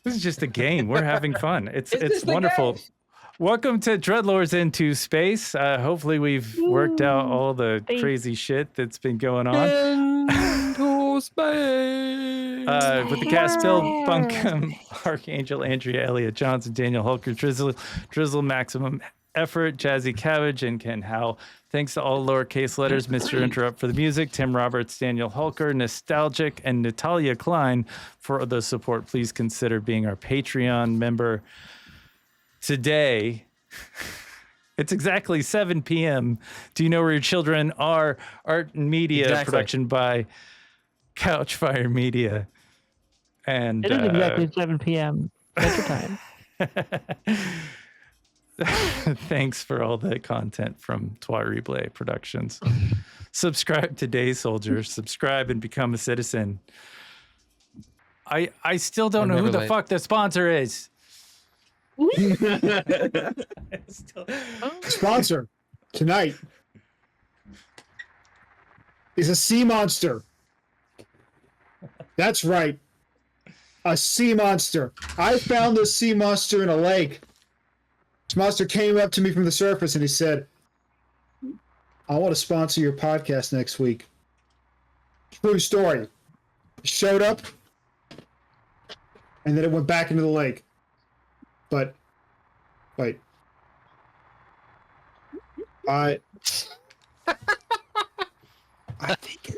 This is just a game. We're having fun. It's wonderful. Welcome to DreadLore's Into Space. Hopefully we've worked out all the crazy shit that's been going on. Into space. With the cast Bill, Bunkum, Archangel, Andrea Elliott-Johnson, Daniel Hulker, Drizzle, Maxxymumeffort, Jazzi Cabbage, and Ken Howl. Thanks to all lowercase letters, Mr. Interrupt for the music, Tim Roberts, Daniel Hulker, Nostalgic, and Natalia Cline for the support. Please consider being our Patreon member. Today, it's exactly 7 p.m. Do you know where your children are? Art and media production by Couchfire Media. And it is exactly 7 p.m. That's time. Thanks for all the content from Twi Replay Productions. Subscribe today, soldiers. Subscribe and become a citizen. I still don't know who the fuck the sponsor is. Sponsor tonight is a sea monster. That's right. A sea monster. I found this sea monster in a lake. This monster came up to me from the surface and he said, I want to sponsor your podcast next week. True story. It showed up and then it went back into the lake. But wait. I think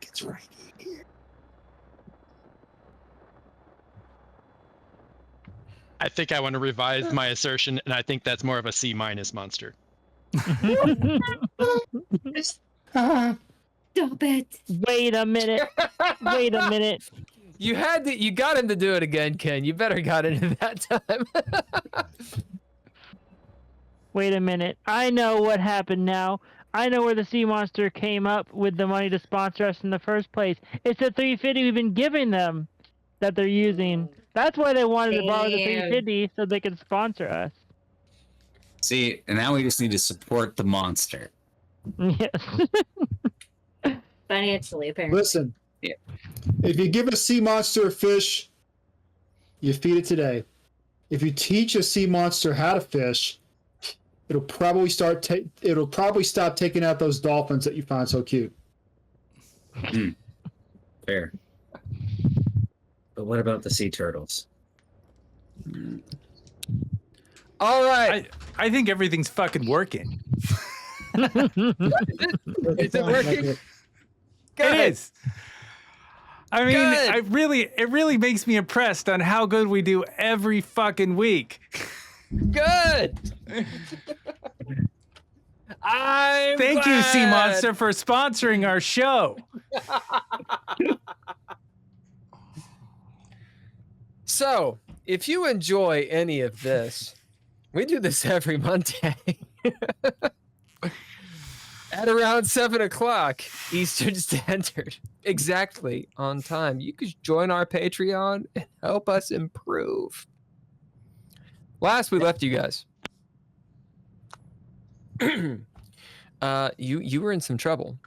it's right here. I think I want to revise my assertion, and I think that's more of a C- monster. Stop it. Wait a minute. Wait a minute. You got him to do it again, Ken. You better got it in that time. Wait a minute. I know what happened now. I know where the sea monster came up with the money to sponsor us in the first place. It's the 350 we've been giving them that they're using. That's why they wanted to borrow the 350 so they could sponsor us. See, and now we just need to support the monster. Yes. Financially, apparently. Listen, if you give a sea monster a fish, you feed it today. If you teach a sea monster how to fish, it'll probably stop taking out those dolphins that you find so cute. Fair. But what about the sea turtles? All right. I think everything's fucking working. Is it working? It is. I mean, it really makes me impressed on how good we do every fucking week. Good. Thank you, Sea Monster, for sponsoring our show. So, if you enjoy any of this, we do this every Monday at around 7 o'clock Eastern Standard, exactly on time. You could join our Patreon and help us improve. Last we left you guys, you were in some trouble.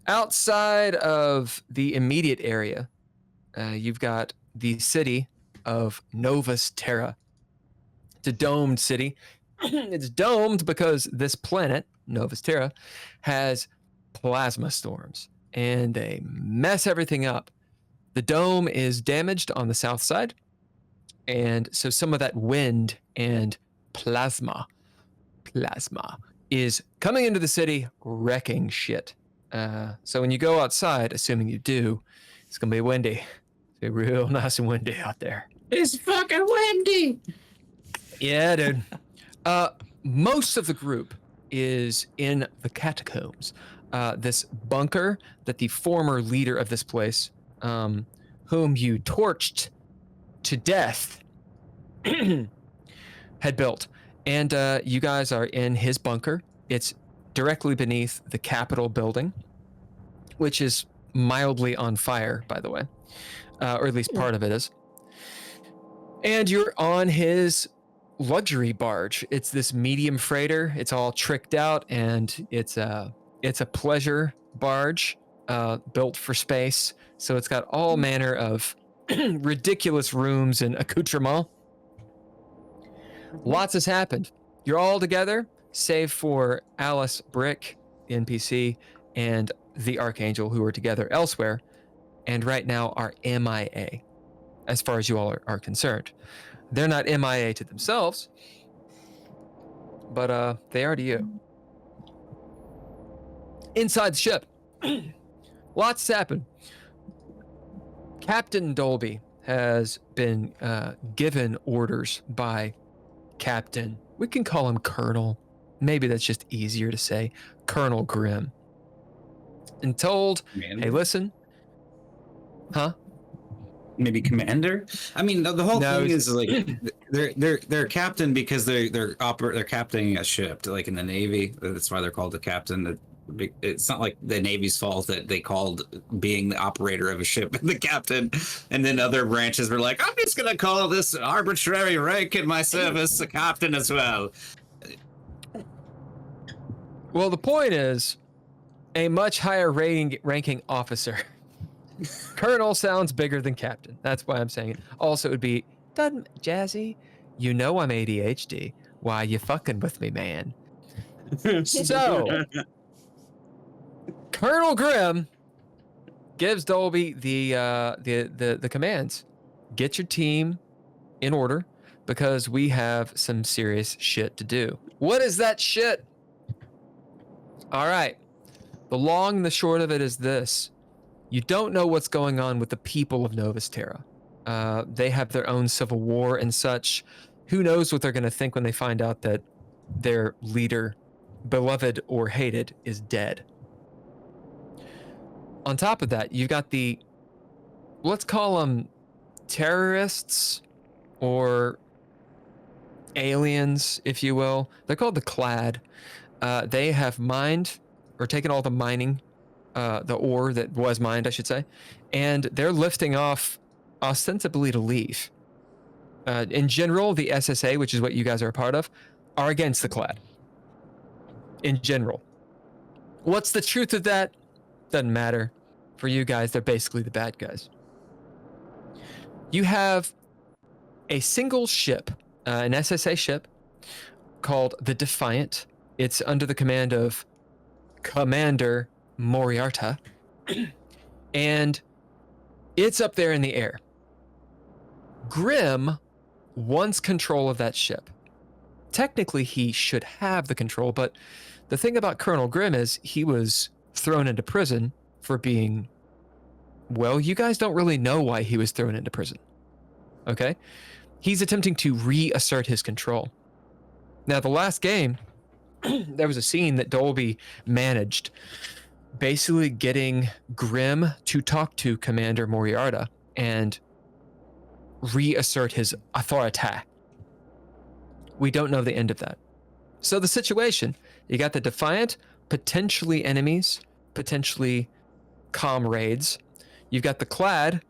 Outside of the immediate area, you've got the city of Novus Terra. It's a domed city. It's domed because this planet, Novus Terra, has plasma storms and they mess everything up. The dome is damaged on the south side, and so some of that wind and plasma is coming into the city, wrecking shit. So when you go outside, assuming you do, it's gonna be windy. It's gonna be real nice and windy out there. It's fucking windy. Yeah, dude. Most of the group is in the catacombs. This bunker that the former leader of this place, whom you torched to death, had built. And you guys are in his bunker. It's directly beneath the Capitol building, which is mildly on fire, by the way, or at least part of it is. And you're on his luxury barge. It's this medium freighter. It's all tricked out, and it's a pleasure barge built for space. So it's got all manner of ridiculous rooms and accoutrement. Lots has happened. You're all together, save for Alice Brick, the NPC, and the Archangel, who are together elsewhere, and right now are MIA, as far as you all are concerned. They're not MIA to themselves, but they are to you. Inside the ship, lots has happened. Captain Dolby has been given orders by Captain, we can call him Colonel, maybe that's just easier to say, Colonel Grimm, and told, hey, listen, maybe commander. I mean, the whole thing is like they're captain because they're captaining a ship, like in the Navy. That's why they're called the captain. It's not like the Navy's fault that they called being the operator of a ship the captain, and then other branches were like, I'm just gonna call this arbitrary rank in my service a captain as well. Well, the point is, a much higher ranking officer. Colonel sounds bigger than captain. That's why I'm saying it. Also, it would be, Jazzy, you know I'm ADHD. Why you fucking with me, man? So, Colonel Grimm gives Dolby the commands. Get your team in order because we have some serious shit to do. What is that shit? All right. The long and the short of it is this. You don't know what's going on with the people of Novus Terra. They have their own civil war and such. Who knows what they're going to think when they find out that their leader, beloved or hated, is dead. On top of that, you've got the, let's call them terrorists or aliens, if you will. They're called the Clad. They have mined, or taken all the mining, the ore that was mined, I should say, and they're lifting off ostensibly to leave. In general, the SSA, which is what you guys are a part of, are against the Clad. In general. What's the truth of that? Doesn't matter. For you guys, they're basically the bad guys. You have a single ship, an SSA ship, called the Defiant. It's under the command of Commander Moriarta, and it's up there in the air. Grimm wants control of that ship. Technically, he should have the control, but the thing about Colonel Grimm is he was thrown into prison for being, well, you guys don't really know why he was thrown into prison. Okay? He's attempting to reassert his control. Now, the last game, there was a scene that Dolby managed, basically getting Grimm to talk to Commander Moriarta and reassert his authority. We don't know the end of that. So the situation, you got the Defiant, potentially enemies, potentially comrades. You've got the Clad,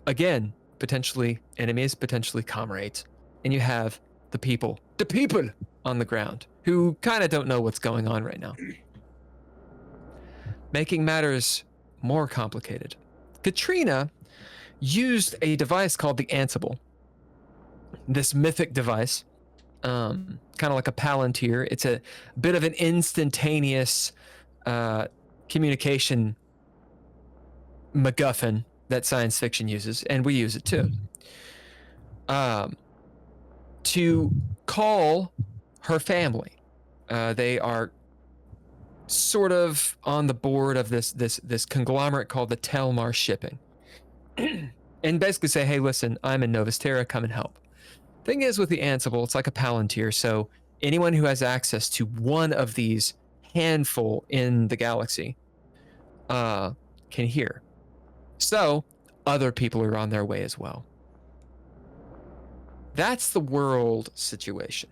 again, potentially enemies, potentially comrades. And you have the people on the ground who kind of don't know what's going on right now. Making matters more complicated, Katrina used a device called the Ansible. This mythic device, kind of like a Palantir. It's a bit of an instantaneous communication MacGuffin that science fiction uses, and we use it too. To call her family. They are sort of on the board of this conglomerate called the Telmar Shipping. And basically say, hey, listen, I'm in Novus Terra, come and help. Thing is with the Ansible, it's like a Palantir, so anyone who has access to one of these handful in the galaxy can hear. So other people are on their way as well. That's the world situation.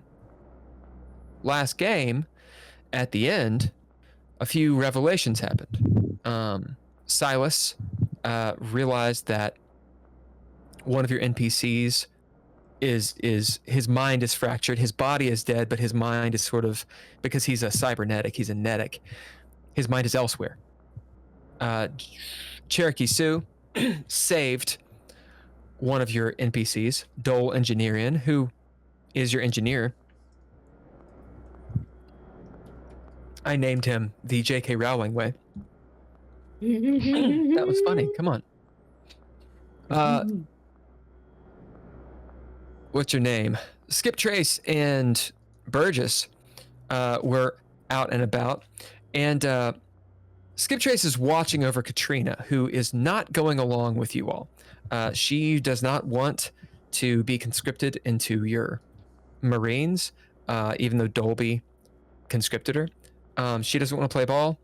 Last game, at the end, a few revelations happened. Silas realized that one of your NPCs is his mind is fractured. His body is dead, but his mind is sort of, because he's a cybernetic, he's a netic. His mind is elsewhere. Cherokee Sue saved one of your NPCs, Dole Engineerian, who is your engineer. I named him the J.K. Rowling way. That was funny. Come on. What's your name? Skip Trace and Burgess were out and about, and Skip Trace is watching over Katrina, who is not going along with you all. She does not want to be conscripted into your Marines, even though Dolby conscripted her. She doesn't want to play ball,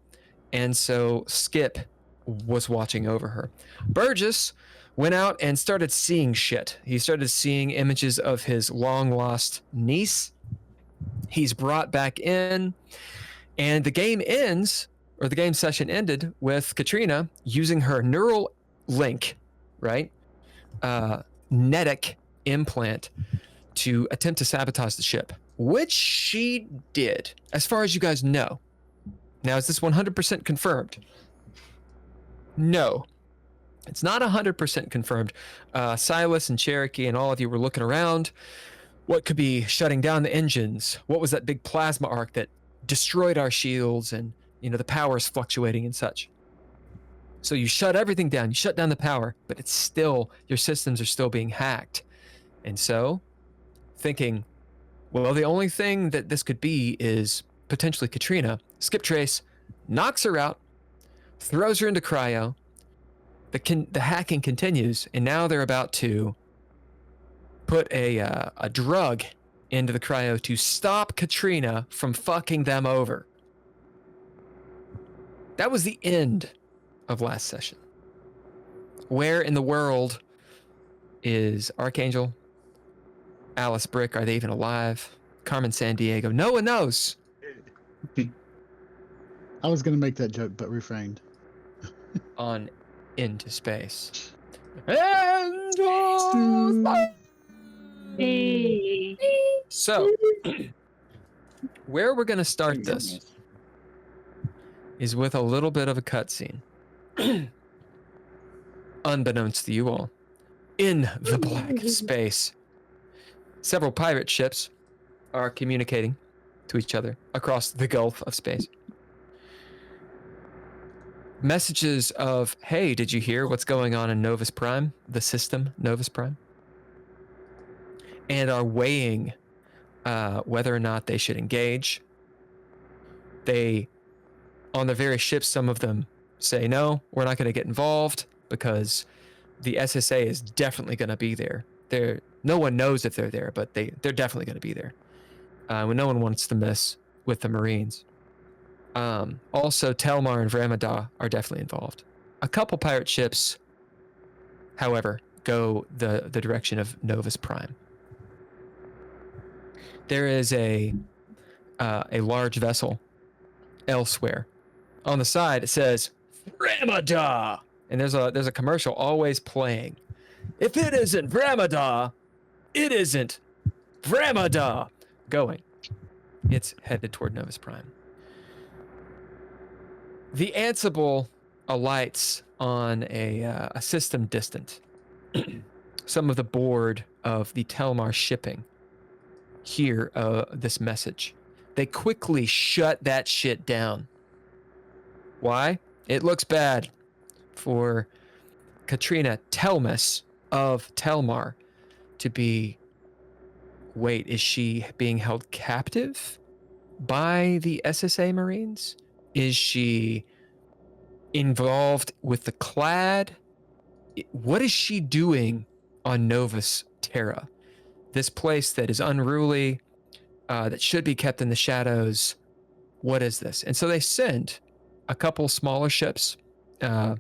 and so Skip was watching over her. Burgess went out and started seeing shit. He started seeing images of his long-lost niece. He's brought back in, and the game ends, or the game session ended, with Katrina using her neural link, right? Netic implant to attempt to sabotage the ship, which she did, as far as you guys know. Now, is this 100% confirmed? No. It's not 100% confirmed. Silas and Cherokee and all of you were looking around. What could be shutting down the engines? What was that big plasma arc that destroyed our shields, and the power is fluctuating and such? So you shut everything down. You shut down the power, but it's still, your systems are still being hacked. And so, thinking, well, the only thing that this could be is potentially Katrina. Skip Trace knocks her out, throws her into cryo. The hacking continues, and now they're about to put a drug into the cryo to stop Katrina from fucking them over. That was the end of last session. Where in the world is Archangel? Alice Brick, are they even alive? Carmen Sandiego, no one knows. I was gonna make that joke, but refrained. On into space. So, where we're gonna start this is with a little bit of a cutscene. Unbeknownst to you all, in the black space, several pirate ships are communicating to each other across the gulf of space. Messages of, hey, did you hear what's going on in Novus Prime, the system Novus Prime? And are weighing whether or not they should engage. They, on the various ships, some of them say, no, we're not going to get involved because the SSA is definitely going to be there. No one knows if they're there, but they're definitely going to be there. When no one wants to mess with the Marines. Also, Telmar and Vramada are definitely involved. A couple pirate ships, however, go the direction of Novus Prime. There is a large vessel elsewhere. On the side, it says Vramada, and there's a commercial always playing. If it isn't Vramada, it isn't Vramada. Going. It's headed toward Novus Prime. The Ansible alights on a system distant. Some of the board of the Telmar shipping hear this message. They quickly shut that shit down. Why? It looks bad for Katrina Telmus of Telmar to be... Wait, is she being held captive by the SSA Marines? Is she involved with the Clad? What is she doing on Novus Terra? This place that is unruly, that should be kept in the shadows. What is this? And so they send a couple smaller ships. They're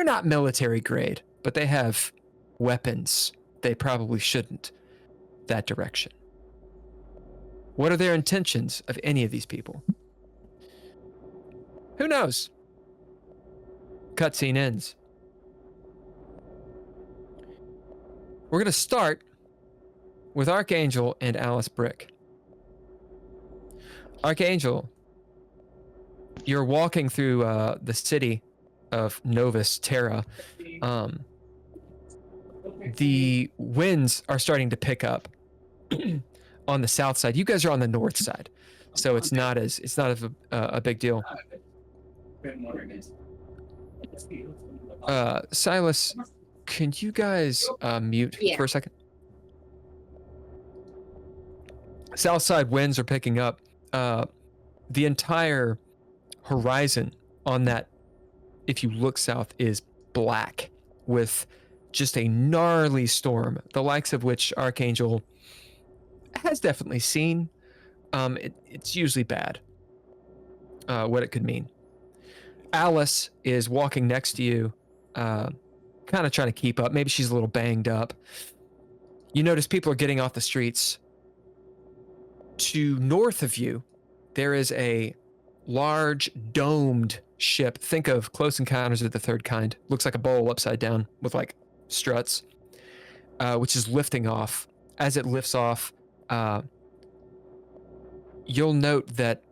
not military grade, but they have weapons they probably shouldn't. that direction. What are their intentions of any of these people? Who knows? Cutscene ends. We're going to start with Archangel and Alice Brick. Archangel, you're walking through the city of Novus Terra. The winds are starting to pick up on the south side. You guys are on the north side, so it's not a big deal. Silas, can you guys mute for a second? South side winds are picking up. The entire horizon on that, if you look south, is black with just a gnarly storm, the likes of which Archangel has definitely seen. It's usually bad, what it could mean. Alice is walking next to you, kind of trying to keep up. Maybe she's a little banged up. You notice people are getting off the streets. To north of you, there is a large domed ship. Think of Close Encounters of the Third Kind. Looks like a bowl upside down with like struts, which is lifting off. As it lifts off, you'll note that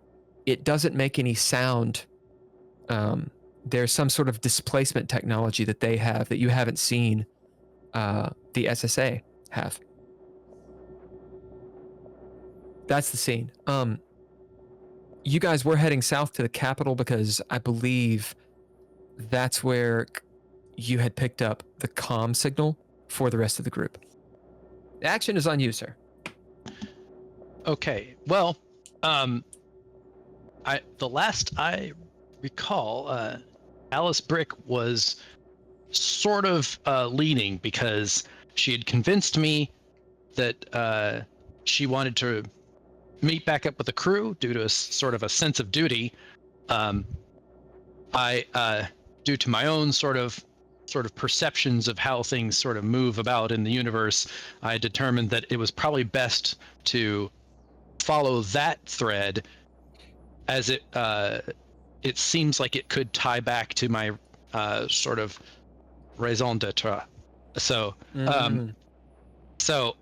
it doesn't make any sound. There's some sort of displacement technology that they have that you haven't seen the SSA have. That's the scene. You guys were heading south to the capital because I believe that's where you had picked up the comm signal for the rest of the group. The action is on you, sir. Okay. Well, the last I recall, Alice Brick was sort of leaning because she had convinced me that she wanted to meet back up with the crew due to a sort of a sense of duty. I, due to my own sort of perceptions of how things sort of move about in the universe, I determined that it was probably best to follow that thread, as it seems like it could tie back to my sort of raison d'etre. So, so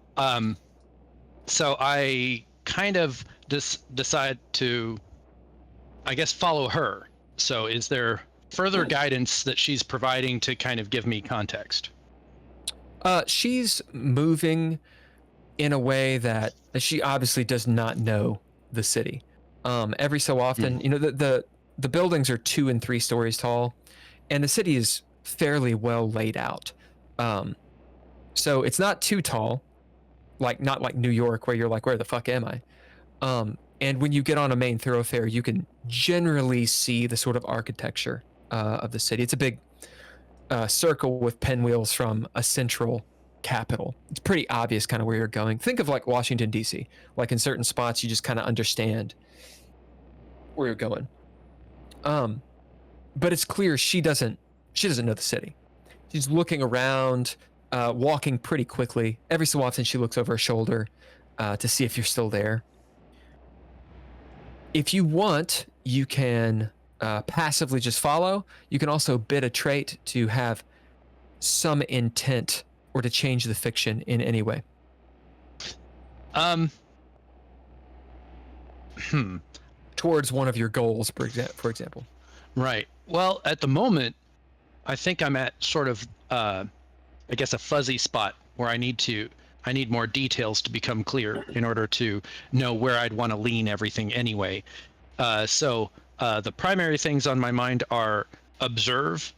I kind of decide to, I guess, follow her. So is there further guidance that she's providing to kind of give me context? She's moving in a way that she obviously does not know the city. Every so often, you know, the buildings are 2 and 3 stories tall, and the city is fairly well laid out. So it's not too tall, not like New York where you're like, where the fuck am I? And when you get on a main thoroughfare, you can generally see the sort of architecture of the city. It's a big circle with pinwheels from a central capital. It's pretty obvious kind of where you're going. Think of like Washington, D.C. Like in certain spots, you just kind of understand where you're going. But it's clear she doesn't know the city. She's looking around, walking pretty quickly. Every so often, she looks over her shoulder to see if you're still there. If you want, you can passively just follow. You can also bid a trait to have some intent or to change the fiction in any way. Towards one of your goals, for example. Right. Well, at the moment, I think I'm at sort of, I guess, a fuzzy spot where I need more details to become clear in order to know where I'd want to lean everything anyway. So the primary things on my mind are observe,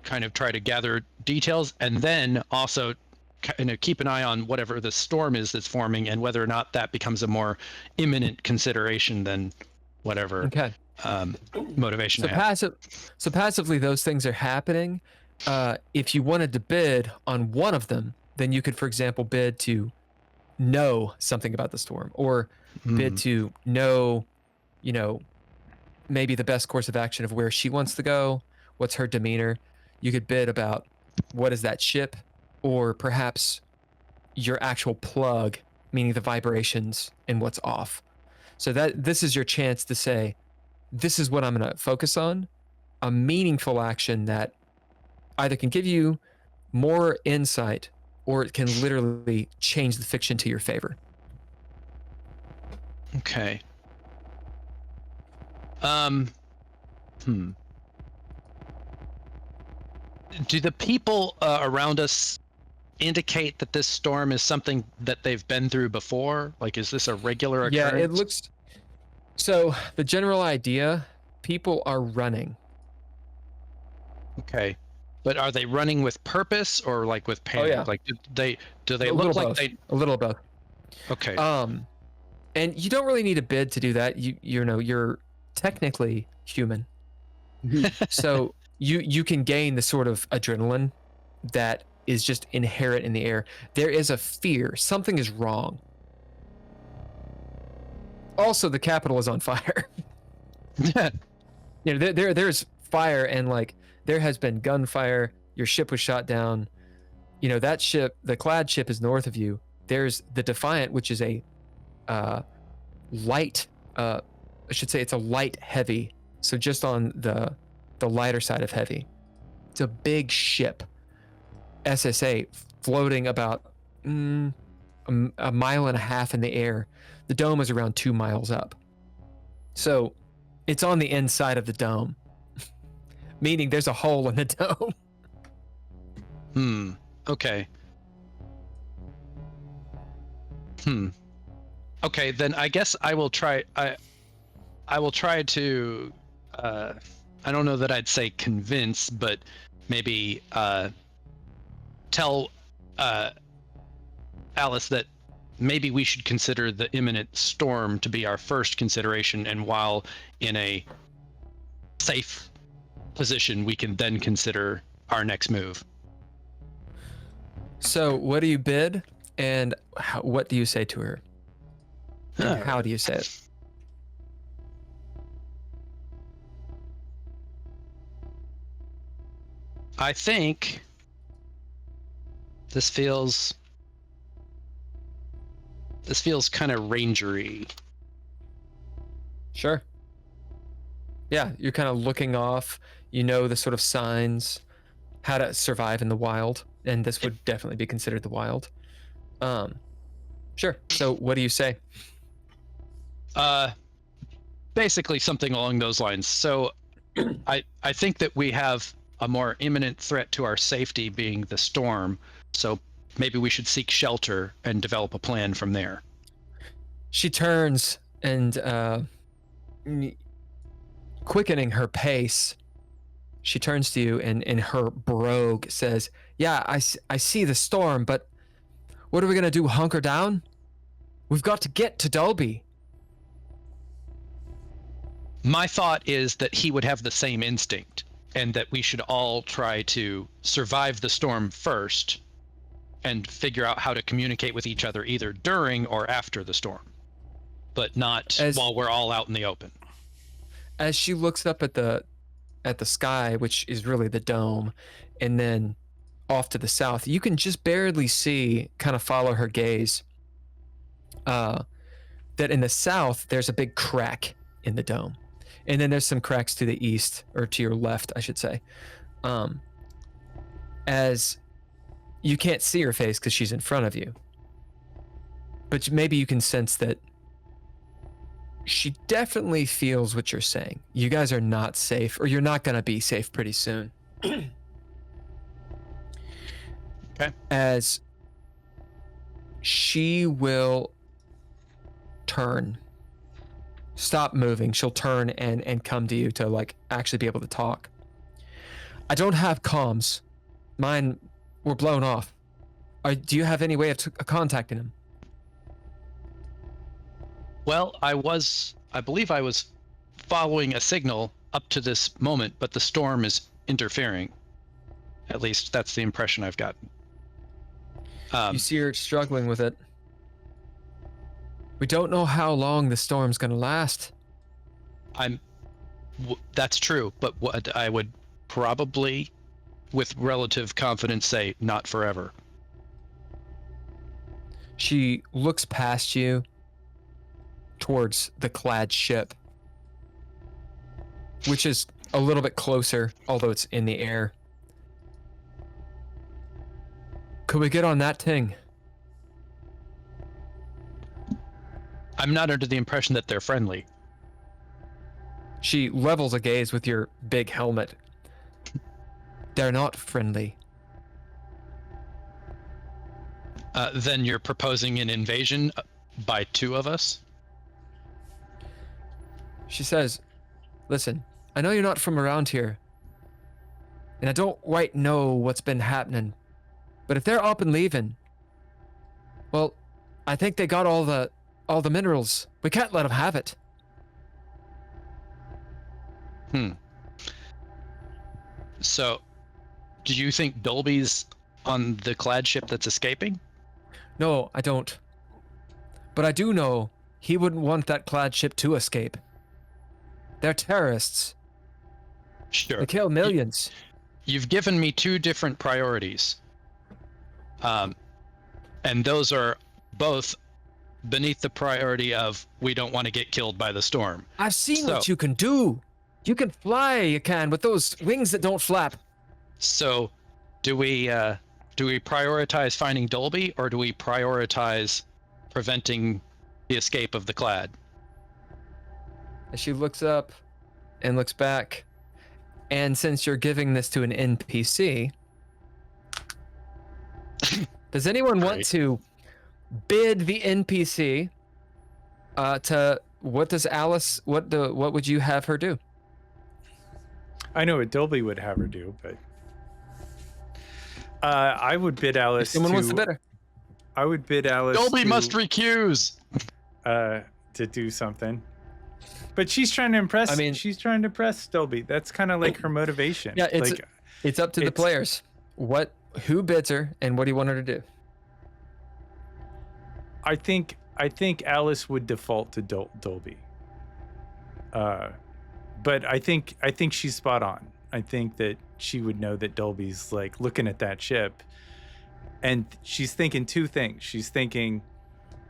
kind of try to gather details, and then also kind of keep an eye on whatever the storm is that's forming and whether or not that becomes a more imminent consideration than whatever motivation I have. So passively, those things are happening. If you wanted to bid on one of them, then you could, for example, bid to know something about the storm, or bid to know, you know, maybe the best course of action of where she wants to go, what's her demeanor. You could bid about what is that ship, or perhaps your actual plug meaning the vibrations and what's off. So this is your chance to say, this is what I'm going to focus on, a meaningful action that either can give you more insight or it can literally change the fiction to your favor. Okay. Do the people around us indicate that this storm is something that they've been through before? Like, is this a regular occurrence? Yeah, it looks... So, the general idea, people are running. Okay. But are they running with purpose or like with panic? yeah. Like, do they A look little like both. they... A little both. Okay. And you don't really need a bid to do that. You're technically human. So you can gain the sort of adrenaline that is just inherent in the air. There is a fear. Something is wrong. Also, the capital is on fire. There's fire, and like there has been gunfire. Your ship was shot down. That ship, the clad ship, is north of you. There's the Defiant, which is a light. I should say it's a light heavy. So just on the lighter side of heavy. It's a big ship. SSA floating about a mile and a half in the air. The dome is around 2 miles up. So it's on the inside of the dome, meaning there's a hole in the dome. Okay. Okay, then I guess I will try. I will try to. I don't know that I'd say convince, but maybe tell Alice that maybe we should consider the imminent storm to be our first consideration, and while in a safe position, we can then consider our next move. So what do you bid, and what do you say to her? And how do you say it? I think this feels kind of rangery. Sure. Yeah, you're kind of looking off. The sort of signs, how to survive in the wild, and this would definitely be considered the wild. Sure. So what do you say? Basically something along those lines. So I think that we have a more imminent threat to our safety being the storm. So maybe we should seek shelter and develop a plan from there. She turns and, quickening her pace, she turns to you and in her brogue says, "Yeah, I see the storm, but what are we going to do, hunker down? We've got to get to Dolby." My thought is that he would have the same instinct, and that we should all try to survive the storm first and figure out how to communicate with each other either during or after the storm, but not while we're all out in the open. As she looks up at the sky, which is really the dome, and then off to the south, you can just barely see, kind of follow her gaze, that in the south, there's a big crack in the dome. And then there's some cracks to the east, or to your left, I should say. As you can't see her face because she's in front of you. But maybe you can sense that she definitely feels what you're saying. You guys are not safe, or you're not going to be safe pretty soon. Okay. As she will turn. Stop moving. She'll turn and come to you to like actually be able to talk. I don't have comms. Mine were blown off. Do you have any way of contacting him? Well, I believe I was following a signal up to this moment, but the storm is interfering. At least that's the impression I've gotten. You see her struggling with it. We don't know how long the storm's going to last. That's true, but what I would probably, with relative confidence, say not forever. She looks past you towards the clad ship, which is a little bit closer, although it's in the air. Could we get on that thing? I'm not under the impression that they're friendly. She levels a gaze with your big helmet. They're not friendly. Then you're proposing an invasion by 2 of us? She says, listen, I know you're not from around here, and I don't quite know what's been happening, but if they're up and leaving, well, I think they got all the minerals. We can't let them have it. So, do you think Dolby's on the clad ship that's escaping? No, I don't. But I do know he wouldn't want that clad ship to escape. They're terrorists. Sure. They kill millions. You've given me 2 different priorities. And those are both beneath the priority of we don't want to get killed by the storm. I've seen what you can do. You can fly, you can, with those wings that don't flap. So, do we prioritize finding Dolby, or do we prioritize preventing the escape of the clad? As she looks up and looks back, and since you're giving this to an NPC, does anyone want to bid the NPC to what does Alice what would you have her do? I know what Dolby would have her do, but I would bid Alice. Someone wants to bid her. I would bid Alice. Dolby must recuse. To do something, but she's trying to impress. I mean, she's trying to impress Dolby. That's kind of like her motivation. Yeah, it's up to the players. Who bids her, and what do you want her to do? I think Alice would default to Dolby. But I think she's spot on. I think that she would know that Dolby's like looking at that ship, and she's thinking 2 things. She's thinking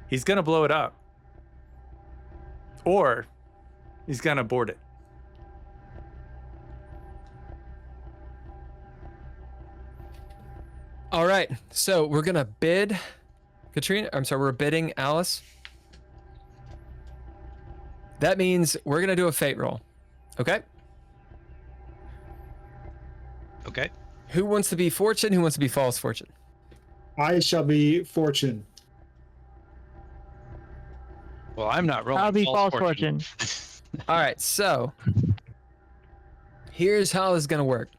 he's gonna blow it up, or he's gonna board it. All right, so we're gonna bid Katrina. I'm sorry, we're bidding Alice. That means we're gonna do a fate roll. Okay. Okay. Who wants to be fortune? Who wants to be false fortune? I shall be fortune. Well, I'm not rolling. I'll be false fortune. All right, so here's how this is gonna work.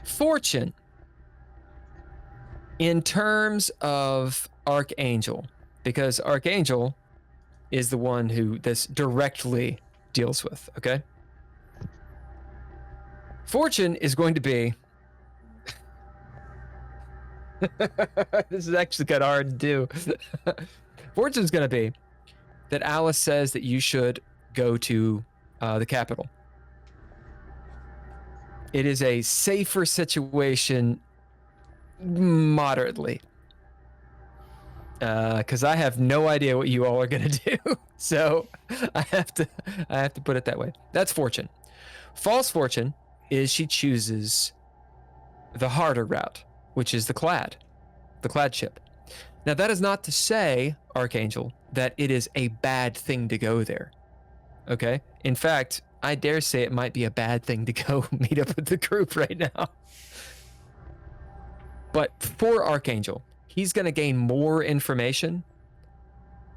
Fortune, in terms of Archangel, because Archangel is the one who this directly deals with, okay? Fortune is going to be... This is actually kind of hard to do. Fortune's going to be that Alice says that you should go to the capital. It is a safer situation, moderately. Because I have no idea what you all are going to do. So I have to put it that way. That's fortune. False fortune is she chooses the harder route, which is the clad ship. Now, that is not to say, Archangel, that it is a bad thing to go there. Okay? In fact, I dare say it might be a bad thing to go meet up with the group right now. But for Archangel, he's going to gain more information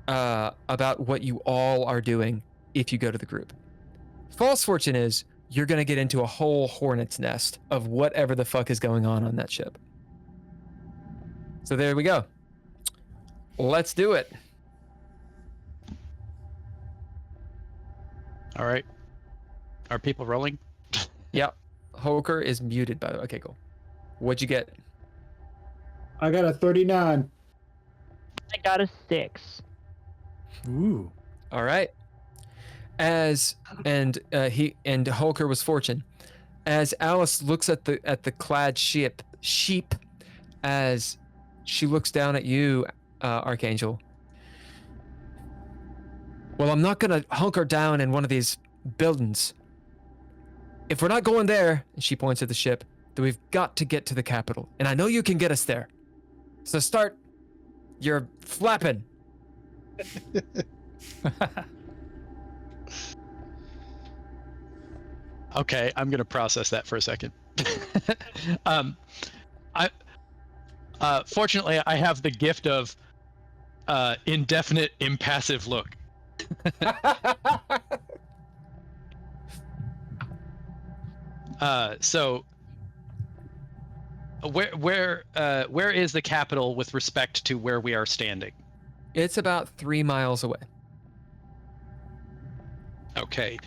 about what you all are doing if you go to the group. False fortune is you're going to get into a whole hornet's nest of whatever the fuck is going on that ship. So there we go. Let's do it. All right. Are people rolling? Yep. Hoker is muted, by the way. Okay, cool. What'd you get? I got a 39. I got a 6. Ooh. All right. Hoker was fortune. As Alice looks at the clad sheep, as she looks down at you, Archangel. Well, I'm not gonna hunker down in one of these buildings. If we're not going there, and she points at the ship, then we've got to get to the capital. And I know you can get us there. So start your flapping. Okay, I'm gonna process that for a second. Fortunately, I have the gift of indefinite impassive look. So where is the capital with respect to where we are standing? It's about 3 miles away. Okay,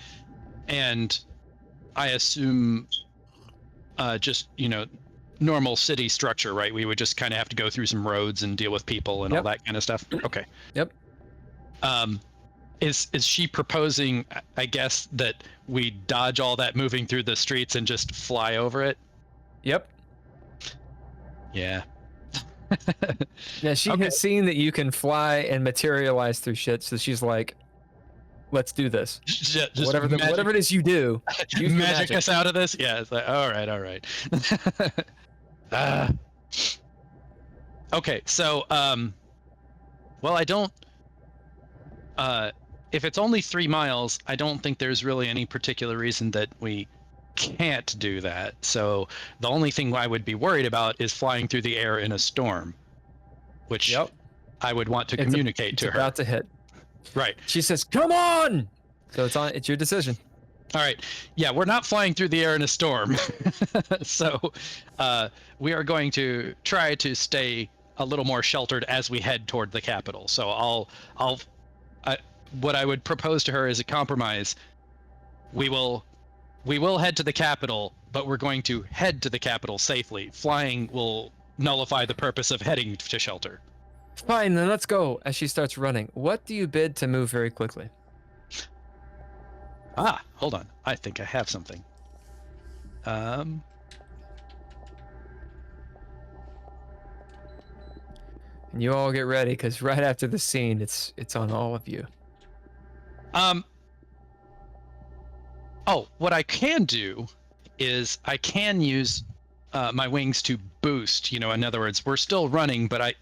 and I assume just normal city structure, right? We would just kind of have to go through some roads and deal with people and all that kind of stuff. Okay. Yep. Is she proposing, I guess, that we dodge all that moving through the streets and just fly over it? Yep. Yeah. Yeah, she has seen that you can fly and materialize through shit, so she's like, let's do this. Just whatever it is you do, use your magic us out of this? Yeah, it's like, all right. Okay, so, well, I don't, if it's only 3 miles, I don't think there's really any particular reason that we can't do that. So the only thing I would be worried about is flying through the air in a storm, which I would want to communicate to her. It's about to hit. Right. She says, come on! So it's your decision. All right. Yeah, we're not flying through the air in a storm. So we are going to try to stay a little more sheltered as we head toward the capital. So what I would propose to her is a compromise. We will head to the capital, but we're going to head to the capital safely. Flying will nullify the purpose of heading to shelter. Fine, then let's go. As she starts running, what do you bid to move very quickly? Hold on. I think I have something. And you all get ready, because right after the scene, it's on all of you. What I can do is I can use my wings to boost. In other words, we're still running, but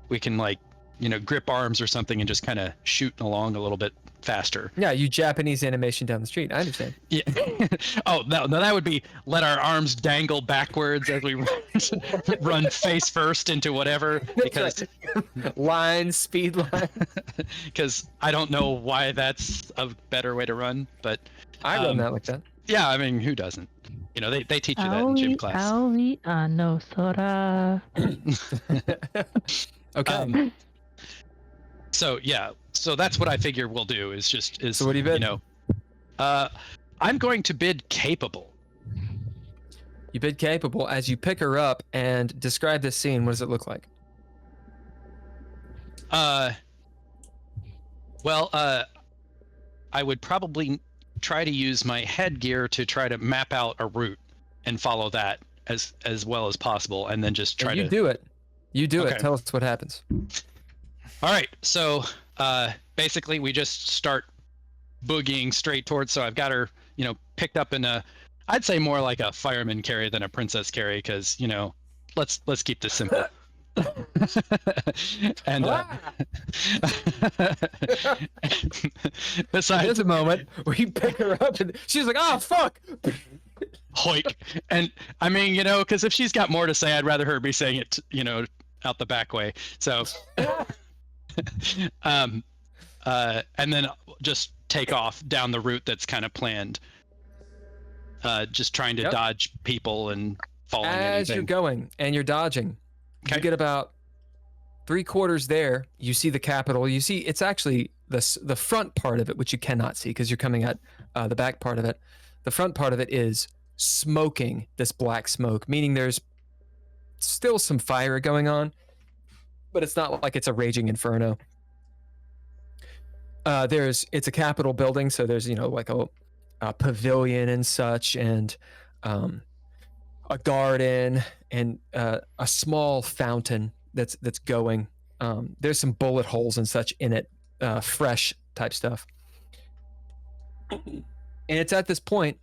we can grip arms or something and just kind of shoot along a little bit faster. Yeah, you Japanese animation down the street. I understand. Yeah. Oh, no, that would be let our arms dangle backwards as we run face first into whatever. Because speed line. Because I don't know why that's a better way to run, but I run that like that. Yeah, I mean, who doesn't? They teach you that in gym class. No Sora. Okay. So that's what I figure we'll do is so what do you bid? I'm going to bid capable. You bid capable. As you pick her up and describe this scene, what does it look like? I would probably try to use my headgear to try to map out a route and follow that as well as possible, and then just try to do it. You do Okay. it. Tell us what happens. All right, so basically we just start boogieing straight towards. So I've got her, picked up in I'd say more like a fireman carry than a princess carry, because let's keep this simple. And besides, there's a moment where you pick her up and she's like, "Oh fuck!" Hoik. And I mean, because if she's got more to say, I'd rather her be saying it, out the back way. So. And then just take off down the route that's kind of planned. Just trying to dodge people and falling. As you're going and you're dodging, you get about 3/4 there. You see the capital. You see it's actually the front part of it, which you cannot see because you're coming at the back part of it. The front part of it is smoking this black smoke, meaning there's still some fire going on, but it's not like it's a raging inferno. It's a Capitol building, so there's like a pavilion and such, and a garden, and a small fountain that's going. There's some bullet holes and such in it, fresh type stuff. And it's at this point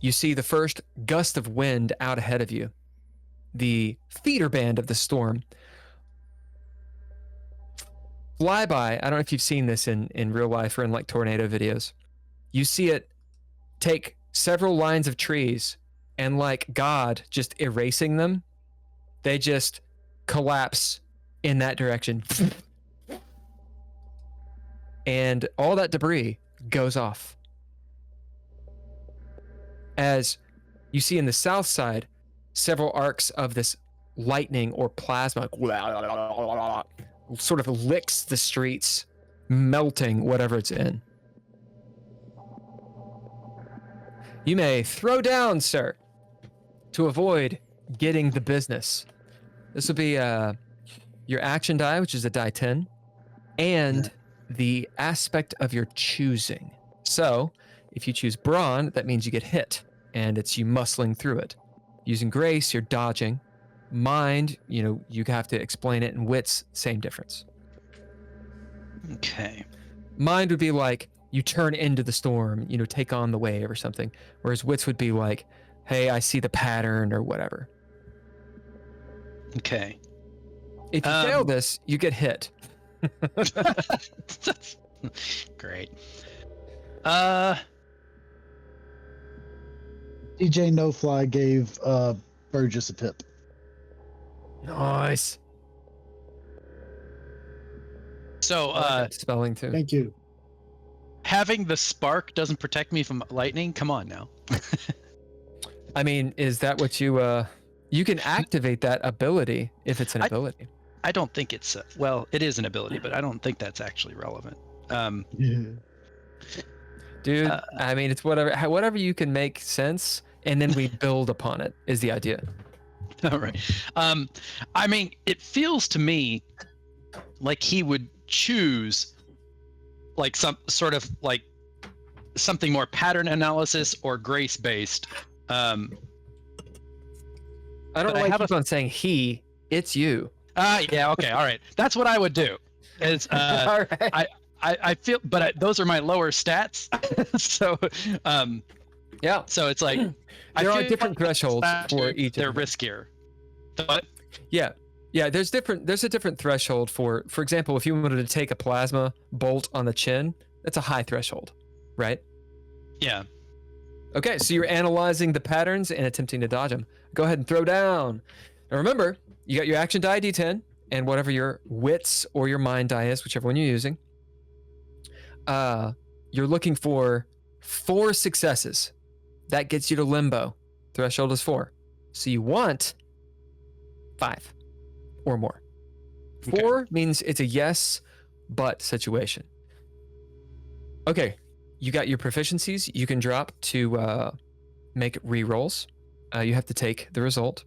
you see the first gust of wind out ahead of you. The feeder band of the storm fly by. I don't know if you've seen this in real life or in like tornado videos. You see it take several lines of trees and like God just erasing them, they just collapse in that direction. And all that debris goes off. As you see in the south side, several arcs of this lightning or plasma sort of licks the streets, melting whatever it's in. You may throw down, sir, to avoid getting the business. This will be your action die, which is a die 10, and the aspect of your choosing. So, if you choose brawn, that means you get hit, and it's you muscling through it. Using grace, you're dodging. Mind, you have to explain it, and wits, same difference. Okay. Mind would be like, you turn into the storm, take on the wave or something. Whereas wits would be like, hey, I see the pattern or whatever. Okay. If you fail this, you get hit. Great. DJ No Fly gave Burgess a tip. Nice. So, spelling too. Thank you. having the spark doesn't protect me from lightning? Come on now. I mean, is that what you can activate that ability if it's an ability? I don't think it's well, it is an ability, but I don't think that's actually relevant. Dude, I mean, it's whatever you can make sense, and then we build upon it is the idea. All right. I mean, it feels to me like he would choose like some sort of like something more pattern analysis or grace based. I don't like keep on saying he, it's you. Yeah, okay, all right. That's what I would do. Is all right. I feel, but those are my lower stats. So yeah. So it's like there are different thresholds for each. They're riskier. But yeah. There's a different threshold for example, if you wanted to take a plasma bolt on the chin, that's a high threshold, right? Yeah. Okay, so you're analyzing the patterns and attempting to dodge them. Go ahead and throw down. Now remember, you got your action die D10 and whatever your wits or your mind die is, whichever one you're using. You're looking for 4 successes. That gets you to limbo. Threshold is 4. So you want 5 or more. 4 means it's a yes, but situation. Okay, you got your proficiencies. You can drop to make re-rolls. You have to take the result,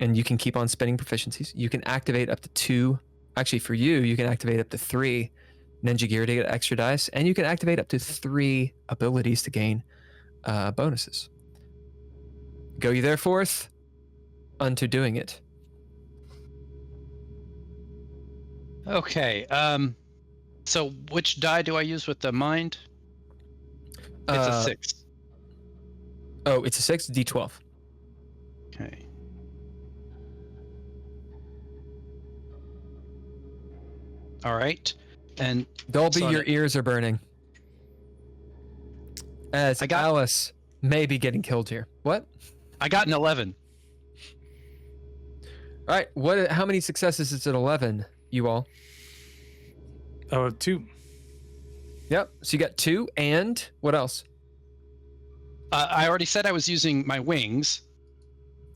and you can keep on spending proficiencies. You can activate up to 2. Actually, for you can activate up to 3 Ninja Gear to get extra dice, and you can activate up to 3 abilities to gain bonuses. Go you there forth unto doing it. Okay. So which die do I use with the mind? It's a 6. Oh, it's a 6, D12. Okay. All right. And Dolby, your ears are burning. As Alice may be getting killed here. What? I got an 11. All right. How many successes is it? 11, you all? Oh, 2. Yep. So you got 2, and what else? I already said I was using my wings.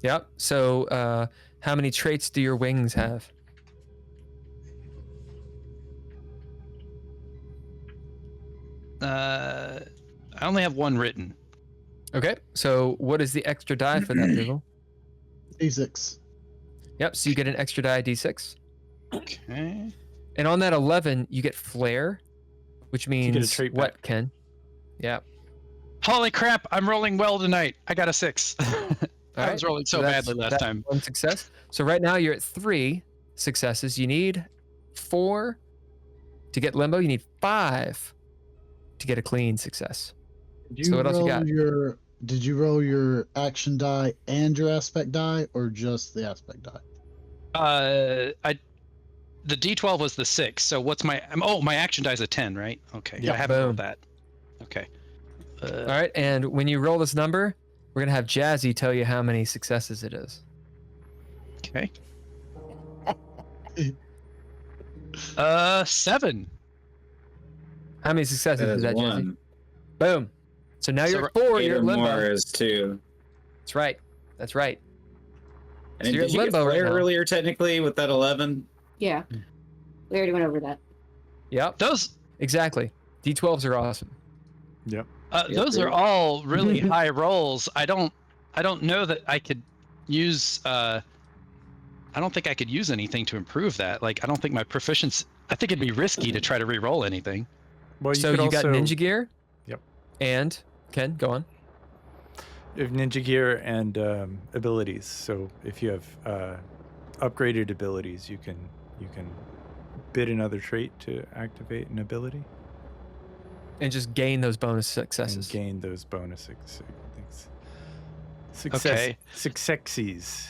Yep. So how many traits do your wings have? I only have 1 written. Okay. So what is the extra die for that, Drizzle? D6. Yep. So you get an extra die, D6. Okay. And on that 11, you get flare, which means you get a trait what, back. Ken? Yeah. Holy crap! I'm rolling well tonight. I got a 6. I was rolling so that's- badly last that's time. One success. So right now you're at 3 successes. You need 4 to get limbo. You need 5 to get a clean success. Did So you what else you roll got? Did you roll your action die and your aspect die, or just the aspect die? The D12 was the 6. So what's my? My action die is a 10, right? Okay. Yeah, I haven't rolled boom. that. Okay. All right, and when you roll this number, we're gonna have Jazzi tell you how many successes it is. Okay. 7. How many successes That is is that, Jazzi? 1. Boom. So now So you're at 4. 8 You're or at limbo. more is 2. That's right. That's right. And So you're did at you get limbo right flare now. earlier technically with that 11? Yeah. We already went over that. Yep. Those Exactly. D12s are awesome. those are all really high rolls. I don't know that I could use. I don't think I could use anything to improve that. Like I don't think my proficiency. I think it'd be risky to try to re-roll anything. Well, So could you got also- ninja gear. Yep. And Ken, go on. You have ninja gear and abilities. So if you have upgraded abilities, you can bid another trait to activate an ability And just gain those bonus and successes. gain those bonus things. Okay. Successes.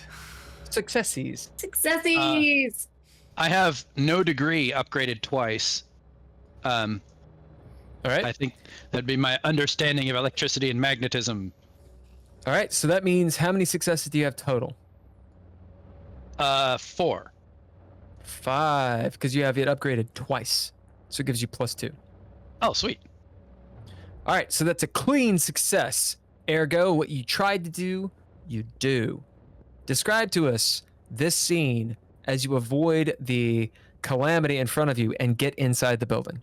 Successes. Successes! I have no degree upgraded twice. All right. I think that'd be my understanding of electricity and magnetism. All right. So that means how many successes do you have total? 4. 5, because you have it upgraded twice. So it gives you +2. Oh, sweet. All right. So that's a clean success. Ergo, what you tried to do, you do. Describe to us this scene as you avoid the calamity in front of you and get inside the building.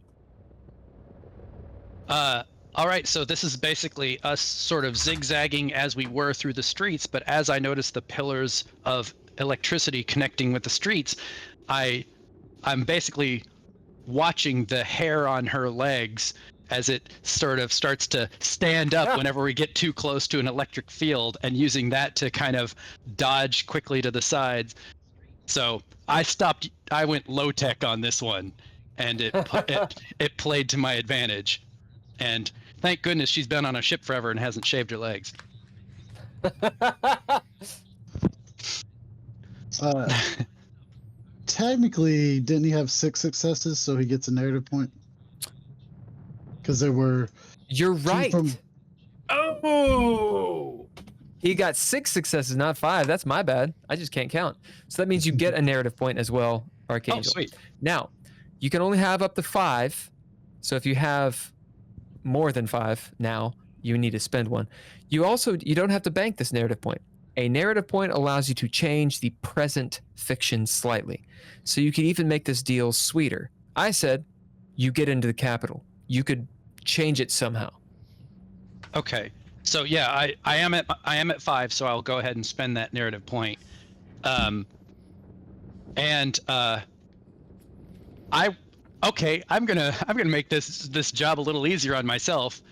All right, so this is basically us sort of zigzagging as we were through the streets, but as I noticed the pillars of electricity connecting with the streets, I'm basically watching the hair on her legs as it sort of starts to stand up whenever we get too close to an electric field, and using that to kind of dodge quickly to the sides. So I went low tech on this one, and it played to my advantage. And thank goodness she's been on a ship forever and hasn't shaved her legs. Technically, didn't he have 6 successes, so he gets a narrative point? Because there were You're two right. from- Oh! He got 6 successes, not 5. That's my bad. I just can't count. So that means you get a narrative point as well, Archangel. Oh, sweet. Now, you can only have up to 5. So if you have more than 5 now, you need to spend 1. You don't have to bank this narrative point. A narrative point allows you to change the present fiction slightly. So you could even make this deal sweeter. I said, you get into the capital. You could change it somehow. Okay. So yeah, I am at 5, so I'll go ahead and spend that narrative point. I'm gonna make this job a little easier on myself.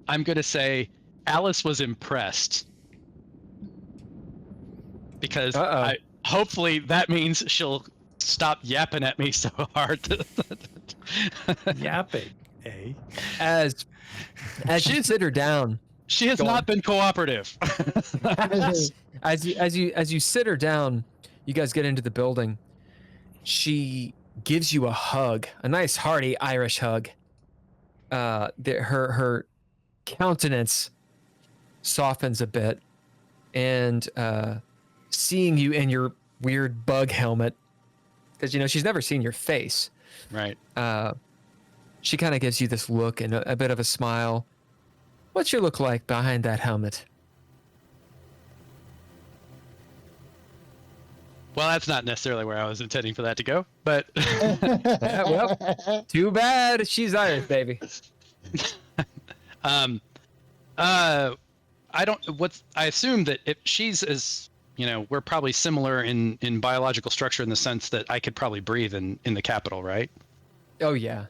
I'm gonna say Alice was impressed, because hopefully that means she'll stop yapping at me so hard. Yapping, eh? As you sit her down, She has Go not on. been cooperative. as you sit her down, you guys get into the building. She gives you a hug, a nice hearty Irish hug. Her countenance softens a bit, and seeing you in your weird bug helmet, because she's never seen your face. Right. She kind of gives you this look and a bit of a smile. What's your look like behind that helmet? Well, that's not necessarily where I was intending for that to go, but Yeah, well, too bad. She's Irish, baby. I assume that if she's as, we're probably similar in biological structure in the sense that I could probably breathe in the capital, right? Oh, yeah.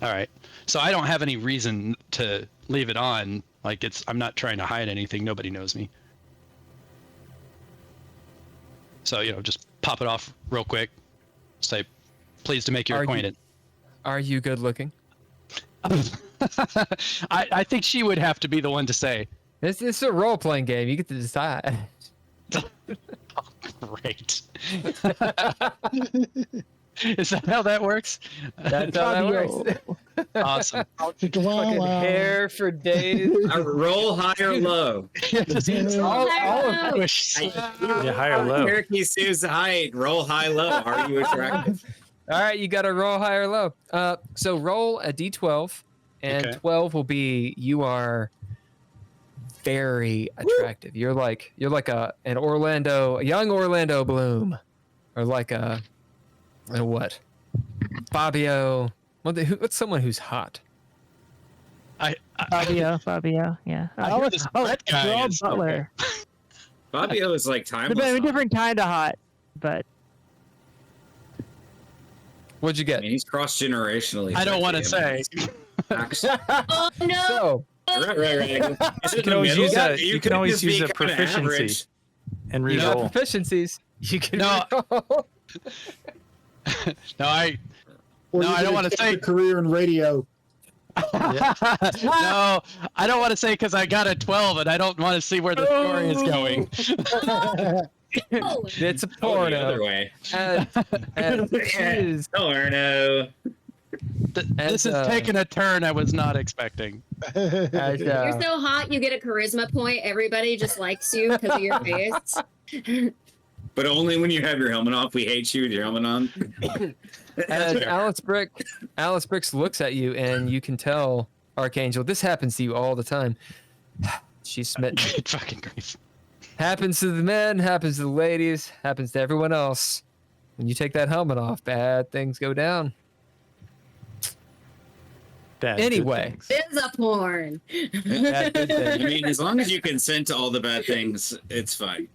All right. So I don't have any reason to leave it on. Like I'm not trying to hide anything. Nobody knows me. So just pop it off real quick. Say, pleased to make your Are you- acquaintance. Are you good looking? I think she would have to be the one to say. This is a role playing game. You get to decide. Great. Is that how that works? That's how that works. Awesome. Fucking hair for days. Roll high or low. all of Push. Yeah, high or low. Cherokee Sue's height. Roll high, low. Are you attractive? All right, you got to roll high or low. So roll a d12, and Okay. 12 will be you are very attractive. You're like a young Orlando Bloom, or like a what? Fabio. What's someone who's hot? Fabio, yeah. hear this Brett guy Gerald is Butler. Fabio is like It's timeless. a different kind of hot, but What'd you I get? mean, he's cross generationally. I don't want to say. Oh no! So Right. Is it You can the always middle? use a You you could can always just be use a kinda proficiency average. and you got reroll. proficiencies. You can No. reroll. No, I Or No, you I don't could wanna take say- a career in radio. no, I don't want to say because I got a 12 and I don't want to see where the story is going. Oh, It's a Oh, the porno. other way. And she is Porno. This is As, taking a turn I was not expecting. as, you're so hot, you get a charisma point. Everybody just likes you because of your face. But only when you have your helmet off. We hate you with your helmet on. as fair. Alice Bricks looks at you, and you can tell, Archangel, this happens to you all the time. She's smitten. Good fucking grief. Happens to the men, happens to the ladies, happens to everyone else. When you take that helmet off, bad things go down. Bad, good Anyway. things. This is a porn. Bad good I things. mean, as long as you consent to all the bad things, it's fine.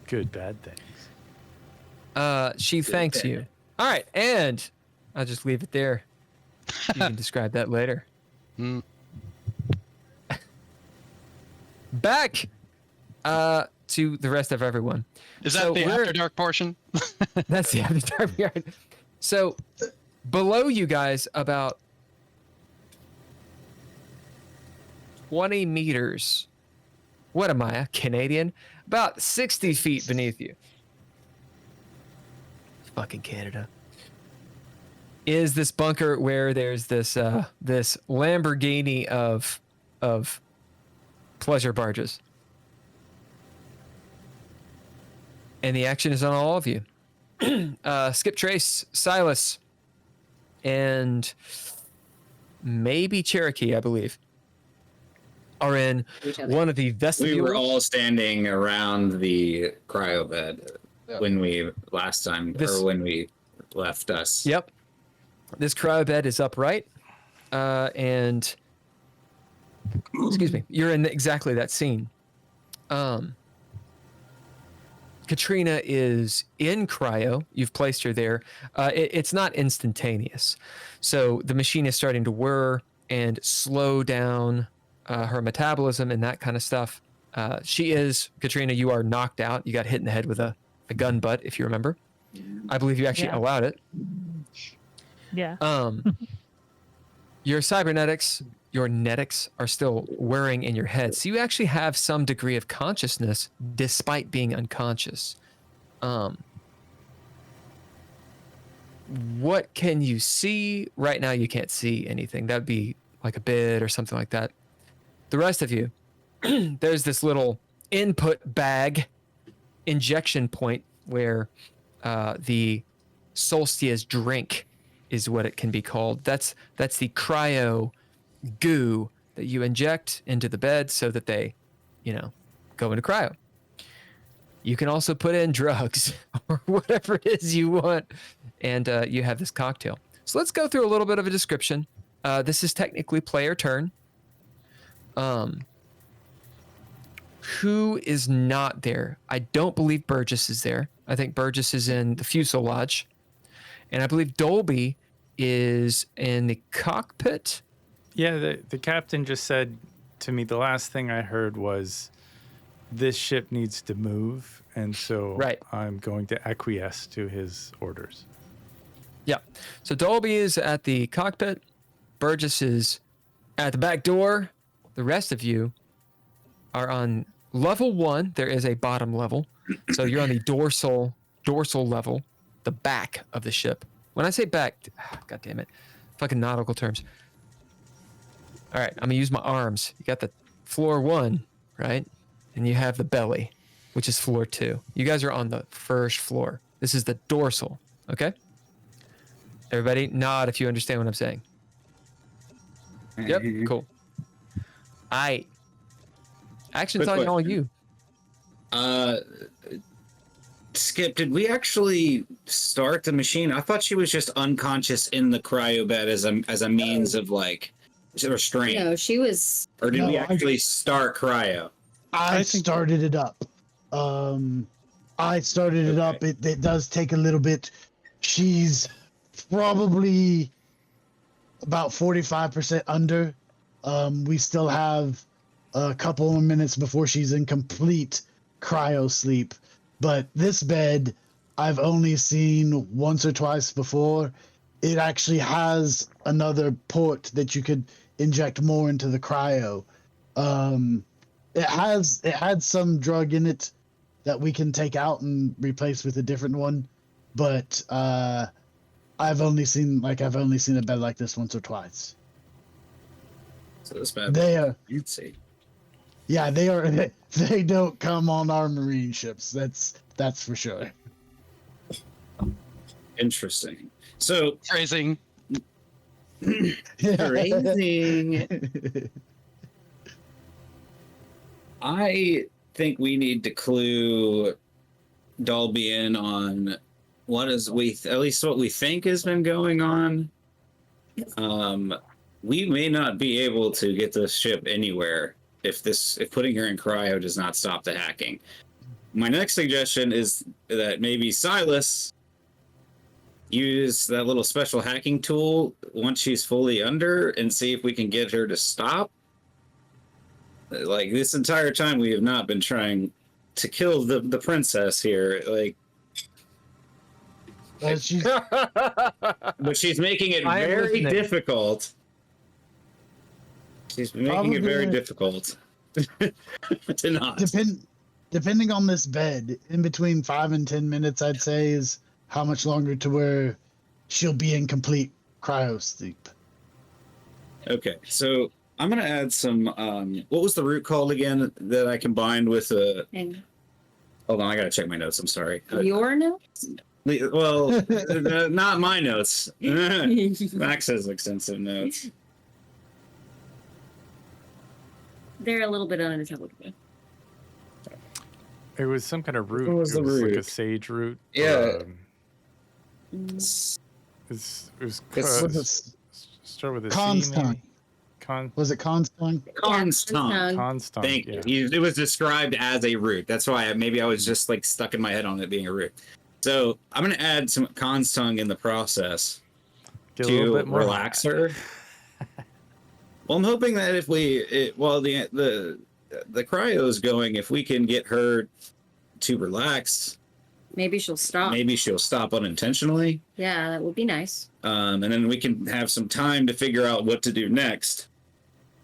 Good bad things. She thanks you. All right, and I'll just leave it there. You can describe that later. Hmm. Back to the rest of everyone. Is that So the we're- After Dark portion? That's the After Dark yard. So below you guys, about 20 meters. What am I, a Canadian? About 60 feet beneath you. Fucking Canada. Is this bunker where there's this this Lamborghini of pleasure barges. And the action is on all of you. Skip Trace, Silas, and maybe Cherokee, I believe, are in one of the We vestibules. were all standing around the cryo bed when we when we left us. Yep. This cryo bed is upright, and excuse me, you're in exactly that scene. Katrina is in cryo. You've placed her there. It's not instantaneous, so the machine is starting to whir and slow down her metabolism and that kind of stuff. Katrina, you are knocked out. You got hit in the head with a gun butt, if you remember. I believe you actually Yeah. allowed it. Yeah. Your cybernetics, your netics are still whirring in your head. So you actually have some degree of consciousness despite being unconscious. What can you see? Right now you can't see anything. That'd be like a bid or something like that. The rest of you, there's this little input bag injection point where the Solstice drink is what it can be called. That's the cryo goo that you inject into the bed so that they, go into cryo. You can also put in drugs or whatever it is you want, and you have this cocktail. So let's go through a little bit of a description. This is technically player turn. Who is not there? I don't believe Burgess is there. I think Burgess is in the fuselage. And I believe Dolby is in the cockpit. Yeah, the captain just said to me, the last thing I heard was, this ship needs to move. and so Right. I'm going to acquiesce to his orders. Yeah. So Dolby is at the cockpit. Burgess is at the back door. The rest of you are on level 1. There is a bottom level. So you're on the dorsal level, the back of the ship. When I say back, God damn it, fucking nautical terms. All right, I'm gonna use my arms. You got the floor 1, right? And you have the belly, which is floor 2. You guys are on the first floor. This is the dorsal, okay? Everybody nod if you understand what I'm saying. Yep, cool. Action's Quick on all question. you. Skip, did we actually start the machine? I thought she was just unconscious in the cryo bed as a means of like restraint. No, she was. Or did No, we I- actually start cryo? I think- started it up. I started it up. It does take a little bit. She's probably about 45% under. We still have a couple of minutes before she's in complete cryo sleep. But this bed, I've only seen once or twice before. It actually has another port that you could inject more into the cryo. It had some drug in it that we can take out and replace with a different one, but I've only seen a bed like this once or twice. So this bad. They are, You'd see. yeah, they are. They don't come on our marine ships. That's for sure. Interesting. So Phrasing. Phrasing. I think we need to clue Dolby in on at least what we think has been going on. We may not be able to get this ship anywhere if putting her in cryo does not stop the hacking. My next suggestion is that maybe Silas use that little special hacking tool once she's fully under and see if we can get her to stop. Like, this entire time we have not been trying to kill the princess here, like, She's, but she's making it I am very listening. difficult. She's making it very Probably- difficult to not. depending on this bed, in between 5 and 10 minutes, I'd say, is how much longer to where she'll be in complete cryo sleep. Okay, so I'm gonna add some. What was the root called again that I combined with a? And Hold on, I gotta check my notes. I'm sorry. your notes? Well, not my notes. Max has extensive notes. They're a little bit unintelligible. It was some kind of root. What was It the like a root? sage root. Yeah. It was It's- start with a C, Constant. maybe? Was it Constung? Constant. Constant. Thank yeah. you. It was described as a root. That's why maybe I was just like stuck in my head on it being a root. So I'm gonna add some constung in the process Get a little to bit more relax her. Well, I'm hoping that while the cryo is going, if we can get her to relax, Maybe she'll stop. maybe she'll stop unintentionally, Yeah, that would be nice. and then we can have some time to figure out what to do next.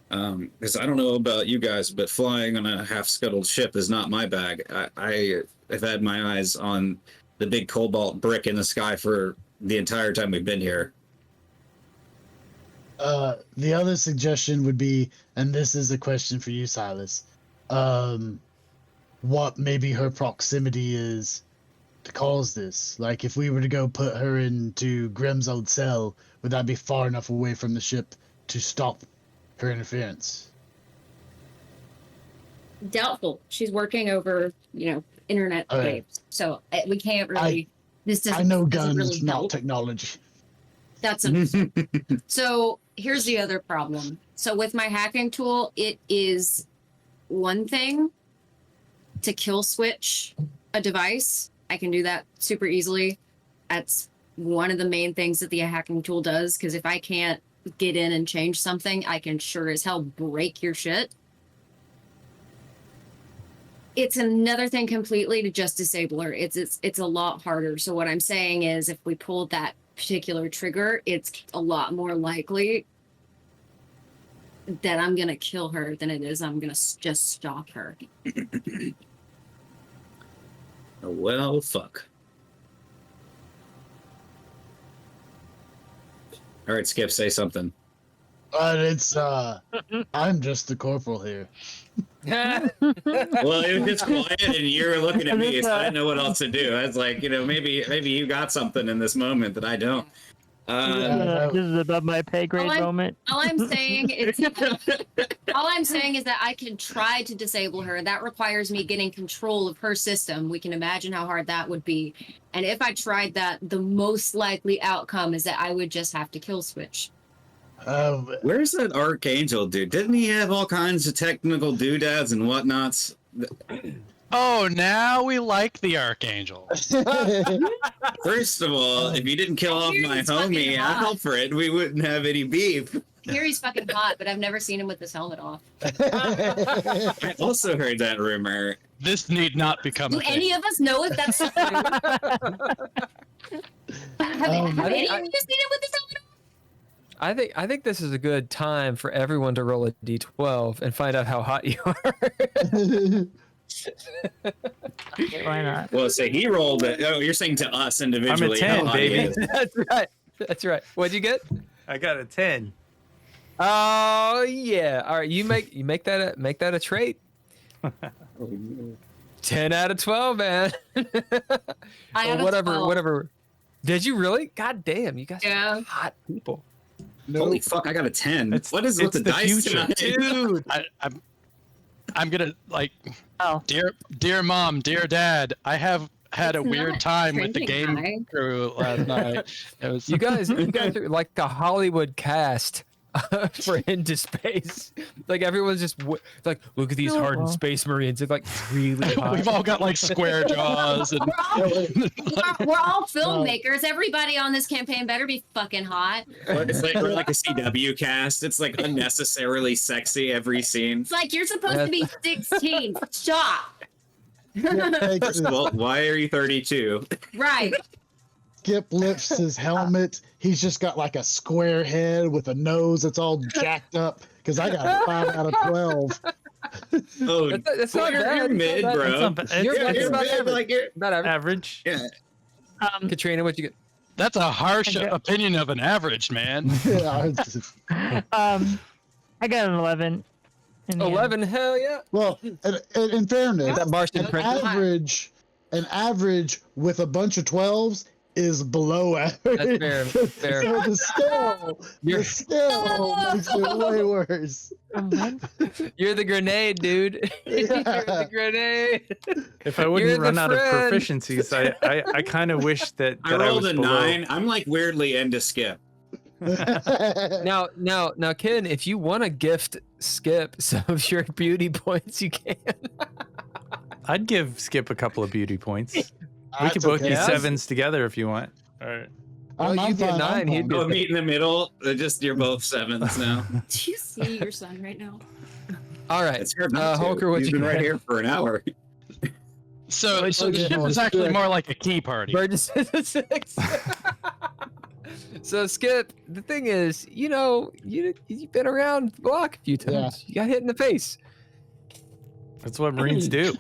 Because I don't know about you guys, but flying on a half-scuttled ship is not my bag. I have had my eyes on the big cobalt brick in the sky for the entire time we've been here. The other suggestion would be, and this is a question for you, Silas, what maybe her proximity is to cause this. Like, if we were to go put her into Grimm's old cell, would that be far enough away from the ship to stop her interference? Doubtful. She's working over, internet Okay. waves. So we can't really. I know doesn't guns, really not help. technology. That's so here's the other problem. So with my hacking tool, it is one thing to kill switch a device. I can do that super easily. That's one of the main things that the hacking tool does, because if I can't get in and change something, I can sure as hell break your shit. It's another thing completely to just disable her. It's a lot harder. So what I'm saying is, if we pulled that particular trigger, it's a lot more likely that I'm gonna kill her than it is I'm gonna just stop her. Well, fuck. All right, Skip, say something. But it's I'm just the corporal here. Well, it was just quiet, and you were looking at me, so I didn't know what else to do. I was like, maybe you got something in this moment that I don't. This is above my pay grade moment. All I'm saying is that I can try to disable her. That requires me getting control of her system. We can imagine how hard that would be. And if I tried that, the most likely outcome is that I would just have to kill switch. Where's that Archangel dude? Didn't he have all kinds of technical doodads and whatnots? Oh, now we like the Archangel. First of all, if you didn't kill off my homie Alfred, we wouldn't have any beef. Here he's fucking hot, but I've never seen him with his helmet off. I also heard that rumor. This need not become Do a thing. any of us know if that's true? have any of you seen him with his helmet off? I think this is a good time for everyone to roll a d12 and find out how hot you are. Why not? Well, say he rolled it. Oh, you're saying to us individually. I'm a 10, how hot he baby. is. That's right. What'd you get? I got a 10. Oh yeah. All right, you make that a trait. 10 out of 12, man. I have a whatever, 12. whatever. Did you really? God damn, you guys Yeah. are hot people. Holy fuck! I got a 10. What is with it's the the dice future. tonight? Dude, I'm gonna like, Oh. dear mom, dear dad, I have had a It's weird not time with the drinking game high. crew last night. It was You guys are like a Hollywood cast for Into Space. Like everyone's just like, look at these hardened space marines. It's like really hot. we've all got like square jaws and We're all filmmakers. Everybody on this campaign better be fucking hot. It's like we're like a CW cast. It's like unnecessarily sexy every scene. It's like you're supposed to be 16. Stop. First of all, why are you 32? Right. Skip lifts his helmet. He's just got like a square head with a nose that's all jacked up. Because I got a 5 out of 12. Oh, That's not you're bad. mid, That's bro. not bad. You're It's You're about mid, average. like you're. About average. Average. Yeah. Katrina, what'd you get? that's a harsh Okay. opinion of an average man. Yeah, I got an 11. in the end. 11. Hell yeah. well, in fairness, That Martian an princess. average with a bunch of 12s is below average. That's fair. Fair. So the scale makes it way worse. You're the grenade, dude. You're the grenade. If I You're wouldn't the run out of friend. proficiencies, I kind of wish that I I rolled was a below. 9. I'm like weirdly into Skip. Now, Ken, if you want to gift Skip some of your beauty points, you can. I'd give Skip a couple of beauty points. We That's could both okay. be 7s together if you want. All right. Well, I'm you'd be a fine, 9, I'm he'd fine. be We'll meet in the middle. You're both 7s now. Do you see your son right now? All right. It's hard not to. Holker, what You've you been right got? here for an hour. So Wait, the so ship yeah, is actually more like a key party. Burgess is a 6. So Skip, the thing is, you've been around the block a few times. You got hit in the face. That's what Marines do.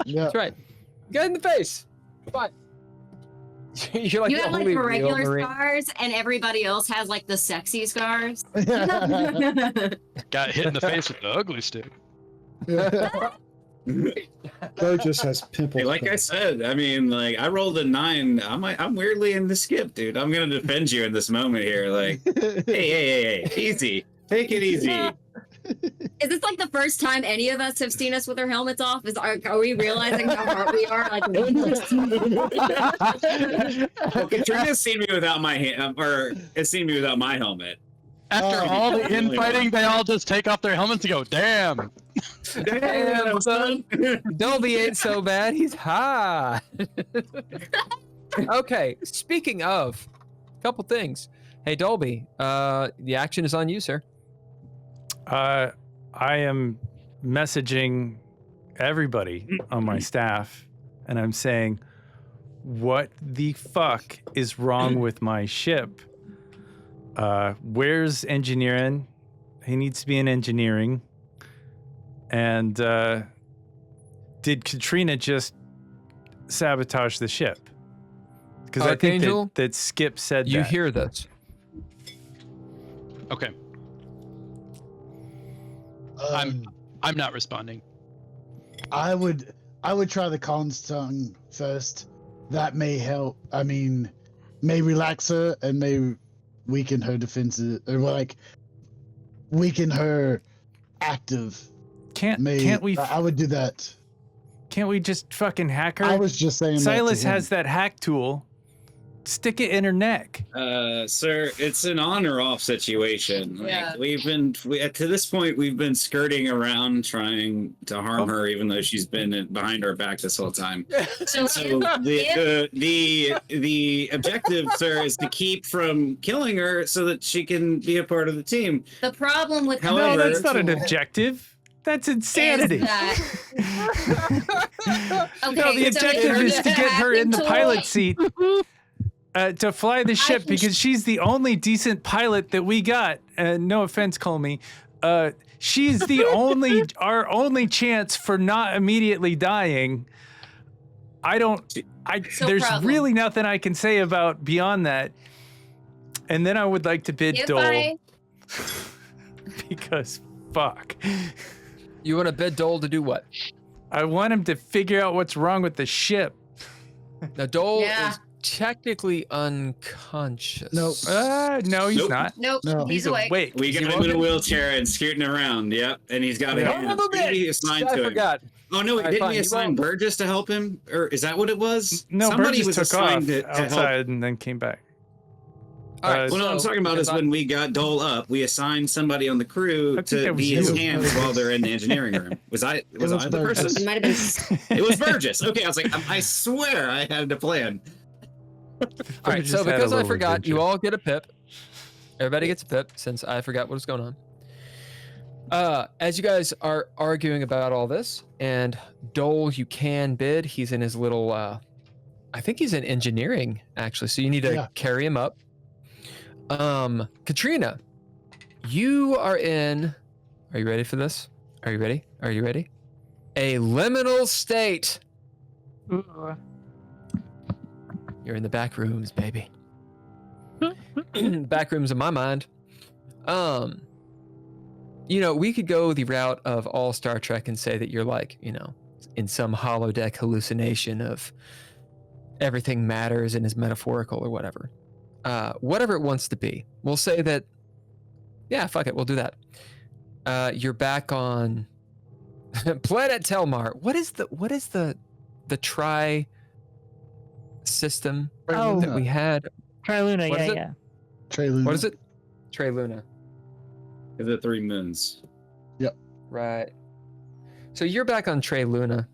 Yeah. That's right. You got hit in the face. Fine. You're like You the have like only the real regular Marine. scars, and everybody else has like the sexy scars. Got hit in the face with the ugly stick. Bo just has pimples. Hey, like I said, I mean, like I rolled a 9. I'm weirdly into Skip, dude. I'm gonna defend you in this moment here. Like, hey, easy. Take it easy. Is this like the first time any of us have seen us with our helmets off? Are we realizing how hard we are? Like, Well, Katrina's seen me without my or has seen me without my helmet. After Oh. all the infighting, they all just take off their helmets and go, "Damn." Damn, son. Dolby ain't so bad. He's hot. Okay. Speaking of, a couple things. Hey, Dolby, the action is on you, sir. I am messaging everybody on my staff, and I'm saying, what the fuck is wrong with my ship? Where's engineering? He needs to be in engineering. And did Katrina just sabotage the ship? Because I think Archangel, that Skip said You that. hear this? Okay. I'm not responding. I would try the comms tongue first. That may help. I mean, may relax her and may weaken her defenses, or like weaken her active. Can't we? I would do that. Can't we just fucking hack her? I was just saying. Silas that to him. has that hack tool. Stick it in her neck. Sir, it's an on or off situation. Yeah. Like, to this point, we've been skirting around trying to harm her, even though she's been behind our back this whole time. So, So the objective, sir, is to keep from killing her so that she can be a part of the team. the problem with However- No, that's not an objective. That's insanity. Is that... okay, No, the so objective is to get her in the tool- pilot seat to fly the ship because she's the only decent pilot that we got. No offense, Colmy. She's the our only chance for not immediately dying. So There's problem. really nothing I can say about beyond that. And then I would like to bid If Dole I- because fuck. You want to bid Dole to do what? I want him to figure out what's wrong with the ship. Now, Dole Yeah. is technically unconscious. Nope. No, he's Nope. not. Nope, No. he's awake. awake. We got him in a wheelchair and scooting around. Yep, and he's got a assigned I to him. forgot. Oh no, Alright, didn't fine, we you assign won't- Burgess to help him, or is that what it was? No, Somebody Burgess was took assigned off to help. outside and then came back. All right, Well, no, I'm so- talking about is because when we got Dole up, we assigned somebody on the crew I think to that was be his you. hands while they're in the engineering room. Was I was the Burgess. person? It might have been. It was Burgess. Okay, I was like, I swear I had a plan. All right, Burgess so had a because I little forgot, you adventure. all get a pip. Everybody gets a pip since I forgot what was going on. As you guys are arguing about all this, and Dole, you can bid. He's in his little, I think he's in engineering actually. So you need to carry him up. Katrina, you are in. Are you ready for this? Are you ready? Are you ready? A liminal state. Ooh. You're in the back rooms, baby. Back rooms in my mind. You know, we could go the route of all Star Trek and say that you're like, you know, in some holodeck hallucination of everything matters and is metaphorical or whatever. Whatever it wants to be. We'll say that, yeah, fuck it, we'll do that. You're back on Planet Telmar. What is the tri system Oh. that we had? Triluna, What is yeah, it? yeah. Trey Luna. What is it? Trey Luna. Is it 3 moons? Right. So you're back on Trey Luna.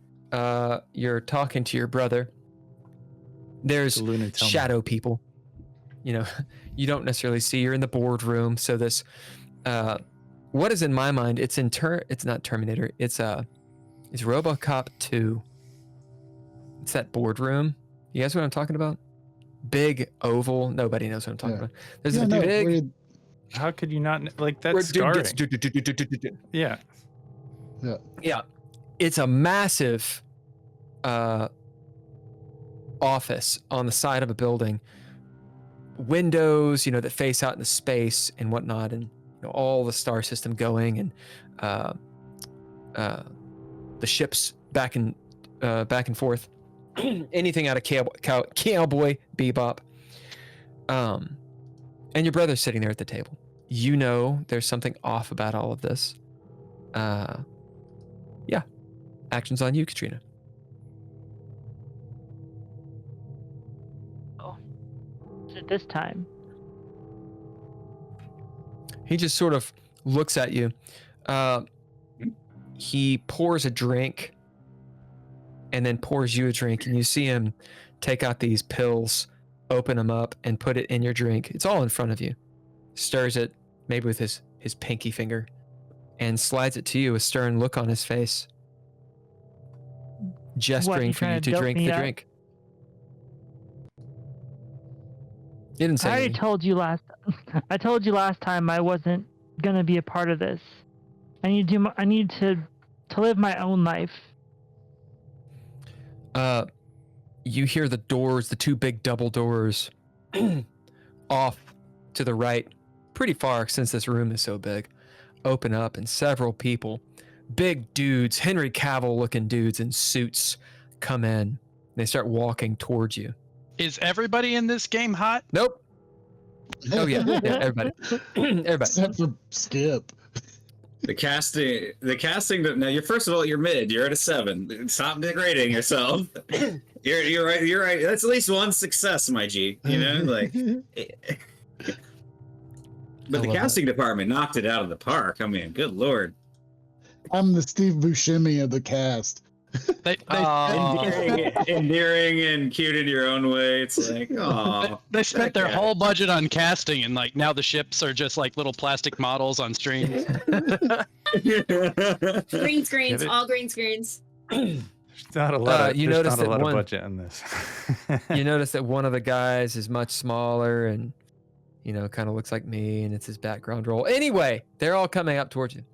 You're talking to your brother. There's The Luna Telmar. shadow people. You know, you don't necessarily see. You're in the boardroom. So this, what is in my mind? It's not Terminator. It's RoboCop 2. It's that boardroom. You guys know what I'm talking about? Big oval. Nobody knows what I'm talking Yeah. about. There's Yeah, a no, big. we're- How could you not like where that's dude scarring? gets- Yeah. Yeah, it's a massive office on the side of a building. Windows, you know, that face out into space and whatnot, and you know, all the star system going, and the ships back and forth. Anything out of Cowboy Bebop. And your brother's sitting there at the table. You know there's something off about all of this. Yeah. Action's on you, Katrina. Is it this time? He just sort of looks at you. He pours a drink and then pours you a drink, and you see him take out these pills, open them up, and put it in your drink. It's all in front of you. Stirs it, maybe with his pinky finger, and slides it to you, a stern look on his face. gesturing you for trying you to to dope drink me the up? drink. He didn't say I already anything. told you last. I told you last time I wasn't gonna be a part of this. I need to. I need to live my own life. You hear the doors, the two big double doors, off to the right, pretty far since this room is so big, open up, and several people, big dudes, Henry Cavill-looking dudes in suits, come in. They start walking towards you. Is everybody in this game hot? Nope. Oh yeah, yeah, everybody, everybody. Except for Skip. The casting. Now, you're first of all, you're mid. You're at a 7. Stop degrading yourself. You're right. You're right. That's at least one success, my G. You know, like. But the casting department knocked it out of the park. I mean, good lord. I'm the Steve Buscemi of the cast. Endearing and cute in your own way. It's like, oh. They spent their whole budget on casting, and like now the ships are just like little plastic models on strings. Green screens, all green screens. There's not a lot. You There's notice not a that lot one- of budget on this. You notice that one of the guys is much smaller and, you know, kind of looks like me, and it's his background role. Anyway, they're all coming up towards you.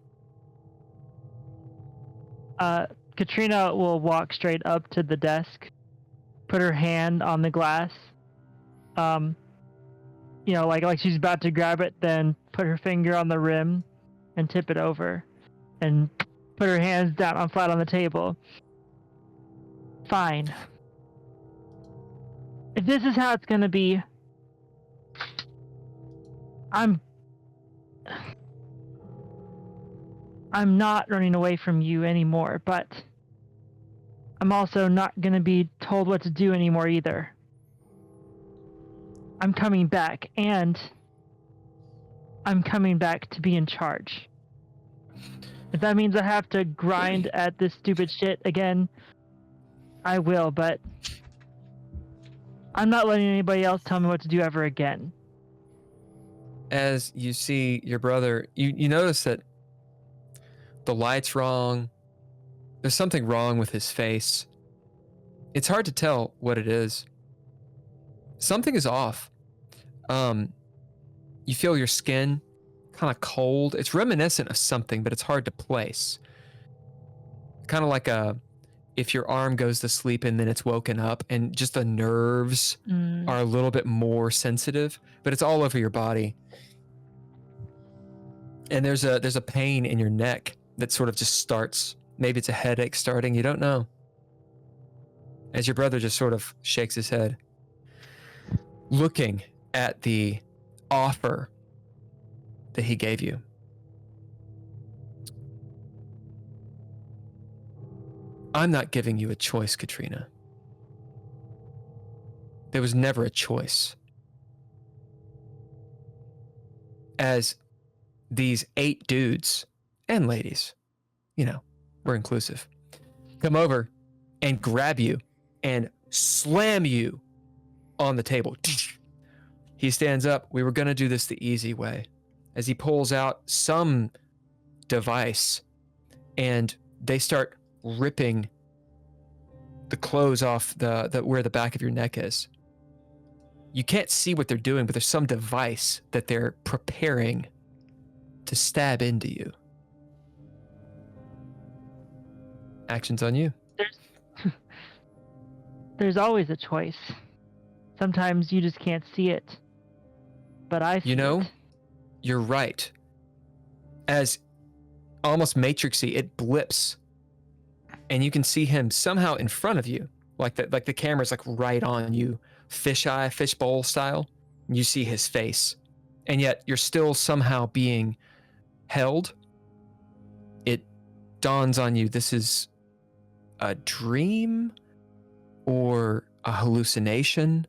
Katrina will walk straight up to the desk, put her hand on the glass, you know, like she's about to grab it, then put her finger on the rim and tip it over, and put her hands down flat on the table. Fine. If this is how it's gonna be, I'm not running away from you anymore, but I'm also not going to be told what to do anymore either. I'm coming back, and I'm coming back to be in charge. If that means I have to grind at this stupid shit again, I will, but I'm not letting anybody else tell me what to do ever again. As you see your brother, you notice that the light's wrong. There's something wrong with his face. It's hard to tell what it is. Something is off. You feel your skin kind of cold. It's reminiscent of something, but it's hard to place. Kind of like if your arm goes to sleep and then it's woken up, and just the nerves are a little bit more sensitive, but it's all over your body. And there's a pain in your neck that sort of just starts. Maybe it's a headache starting. You don't know. As your brother just sort of shakes his head, looking at the offer that he gave you. I'm not giving you a choice, Katrina. There was never a choice. As these 8 dudes and ladies, you know, we're inclusive, come over and grab you and slam you on the table. He stands up. We were going to do this the easy way. As he pulls out some device, and they start ripping the clothes off the where the back of your neck is. You can't see what they're doing, but there's some device that they're preparing to stab into you. Action's on you. There's always a choice. Sometimes you just can't see it. But I see You know, it. you're right. As almost matrixy, it blips, and you can see him somehow in front of you, like the camera's like right on you, fishbowl style. You see his face, and yet you're still somehow being held. It dawns on you, this is a dream or a hallucination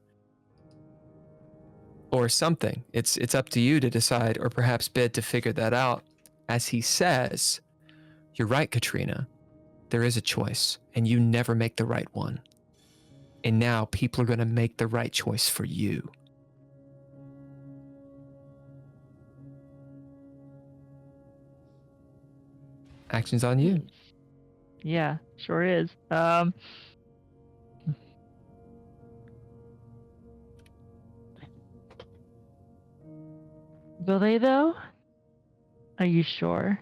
or something. It's up to you to decide, or perhaps bid to figure that out. As he says, you're right, Katrina. There is a choice, and you never make the right one. And now people are going to make the right choice for you. Action's on you. Yeah, sure is. Will they though? Are you sure?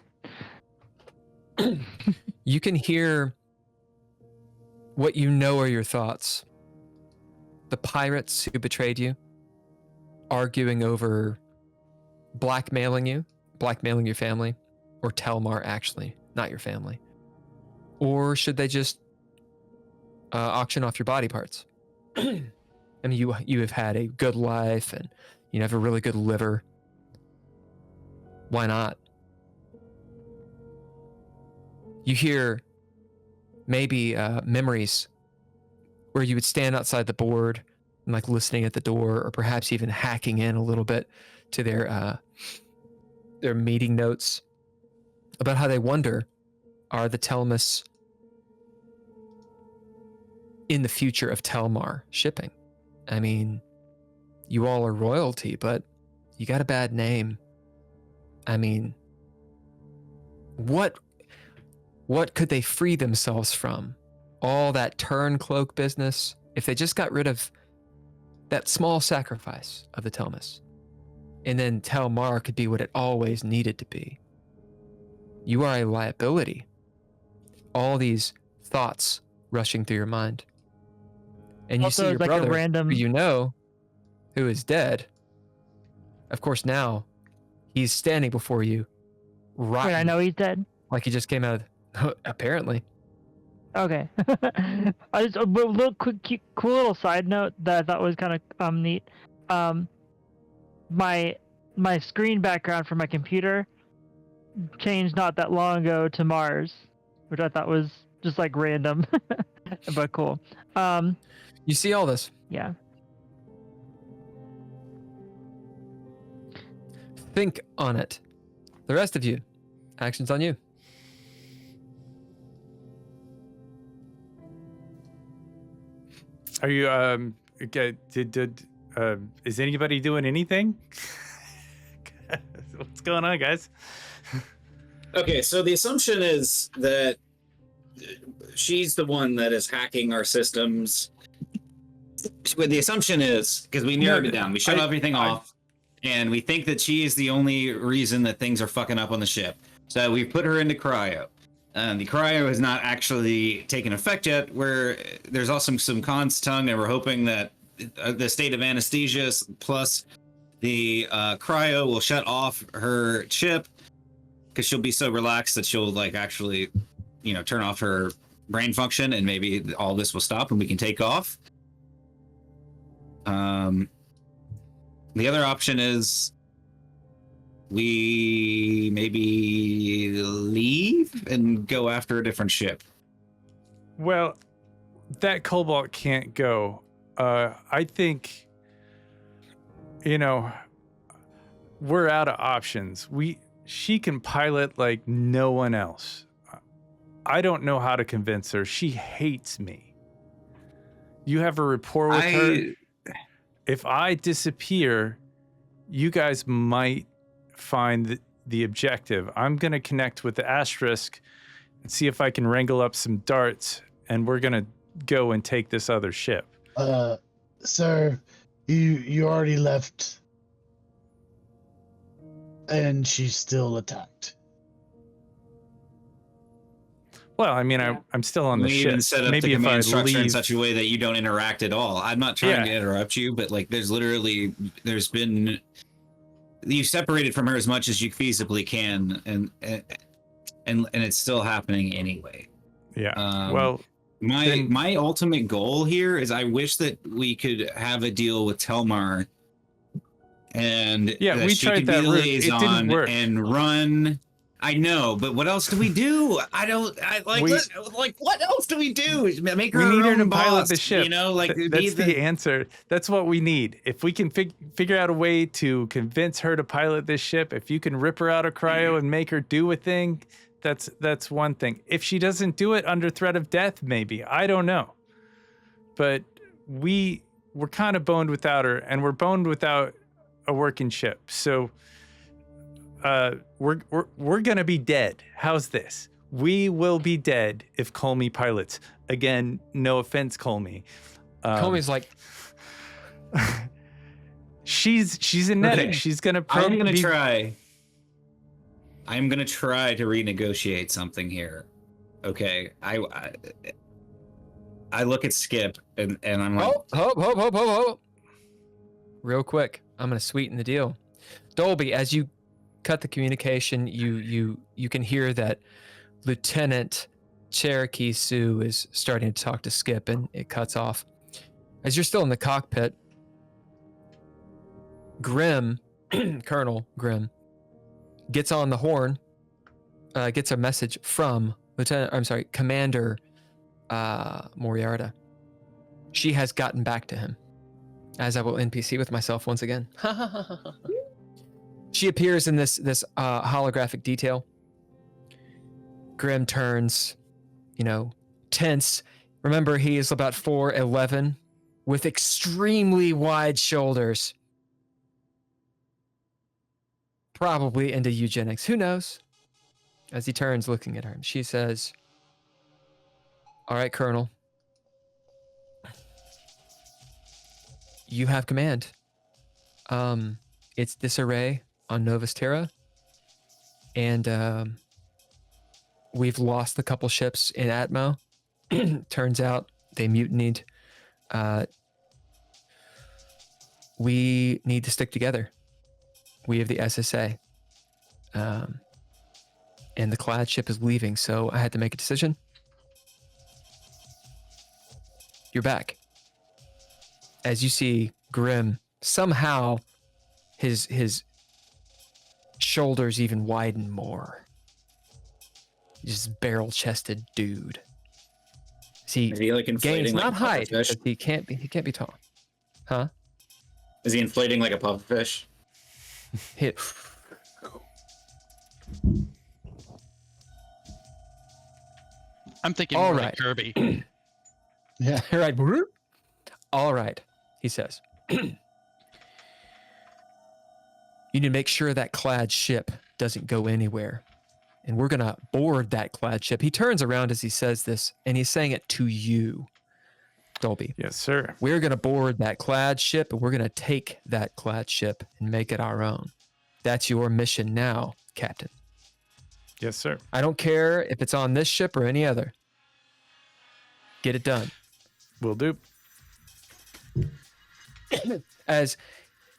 You can hear what you know are your thoughts. The pirates who betrayed you arguing over blackmailing you, blackmailing your family, or Telmar actually, not your family. Or should they just auction off your body parts? I mean, you have had a good life and you have a really good liver. Why not? You hear maybe memories where you would stand outside the board and like listening at the door, or perhaps even hacking in a little bit to their meeting notes about how they wonder, are the Telmus in the future of Telmar shipping? I mean, you all are royalty, but you got a bad name. I mean, what could they free themselves from? All that turncloak business, if they just got rid of that small sacrifice of the Telmus, and then Telmar could be what it always needed to be. You are a liability. All these thoughts rushing through your mind. And you Also, see your it's like a brother, random- who you know, who is dead. Of course, now he's standing before you, rotten, Wait, I know he's dead. like he just came out of, apparently. Okay. I just a little cool little side note that I thought was kind of neat. My screen background for my computer changed not that long ago to Mars, which I thought was just like random, but cool. You see all this. Yeah. Think on it. The rest of you, action's on you. Are you okay, is anybody doing anything? What's going on, guys? Okay, so the assumption is that she's the one that is hacking our systems. The assumption is, because we narrowed it down, we shut everything off, and we think that she is the only reason that things are fucking up on the ship. So we've put her into cryo. The cryo has not actually taken effect yet, where there's also some cons tongue, and we're hoping that the state of anesthesia plus the cryo will shut off her chip, because she'll be so relaxed that she'll like actually, turn off her brain function, and maybe all this will stop and we can take off. The other option is we maybe leave and go after a different ship. Well, that cobalt can't go. I think, we're out of options. She can pilot like no one else. I don't know how to convince her. She hates me. You have a rapport with her. If I disappear, you guys might find the objective. I'm going to connect with the Asterisk and see if I can wrangle up some darts, and we're going to go and take this other ship. Sir, you already left, and she's still attacked. Well, I mean, Yeah. I'm still on the We ship. even set up Maybe the if I command structure in leave, such a way that you don't interact at all. I'm not trying to interrupt you, but like, there's been, you separated from her as much as you feasibly can, and it's still happening anyway. yeah. Well, My ultimate goal here is I wish that we could have a deal with Telmar, and Yeah, we she tried could be that the route. It didn't liaison work. and run. I know, but what else do we do? What else do we do? Make her we need our her to own pilot boss, the ship. That's the answer. That's what we need. If we can figure out a way to convince her to pilot this ship, if you can rip her out of cryo and make her do a thing, that's one thing. If she doesn't do it under threat of death, maybe. I don't know. But we're kind of boned without her, and we're boned without a working ship. So we're gonna be dead. How's this? We will be dead if Colmy pilots. Again, no offense, Colmy. Comey's like, she's a medic. Okay. She's gonna. I'm gonna try to renegotiate something here. Okay, I look at Skip and I'm like, Hope. Real quick, I'm gonna sweeten the deal. Dolby, as you cut the communication, you can hear that Lieutenant Cherokee Sioux is starting to talk to Skip, and it cuts off. As you're still in the cockpit, Grim, Colonel Grim, gets on the horn, gets a message from Commander Moriarty. She has gotten back to him. As I will NPC with myself once again. She appears in this holographic detail. Grim turns, tense. Remember, he is about 4'11", with extremely wide shoulders. Probably into eugenics. Who knows? As he turns looking at her, she says, "All right, Colonel. You have command. It's disarray on Novus Terra. And we've lost a couple ships in Atmo. Turns out they mutinied. We need to stick together. We have the SSA. And the clad ship is leaving, so I had to make a decision. You're back." As you see Grim, somehow his shoulders even widen more. Just barrel-chested dude. is he like inflating gains like not a height, pufferfish? but he can't be tall. Huh? Is he inflating like a pufferfish? Hit. I'm thinking All more right. like Kirby. Yeah. Right. All right, he says. You need to make sure that clad ship doesn't go anywhere. And we're going to board that clad ship. He turns around as he says this, and he's saying it to you, Dolby. Yes, sir. We're going to board that clad ship, and we're going to take that clad ship and make it our own. That's your mission now, Captain. Yes, sir. I don't care if it's on this ship or any other. Get it done. Will do. As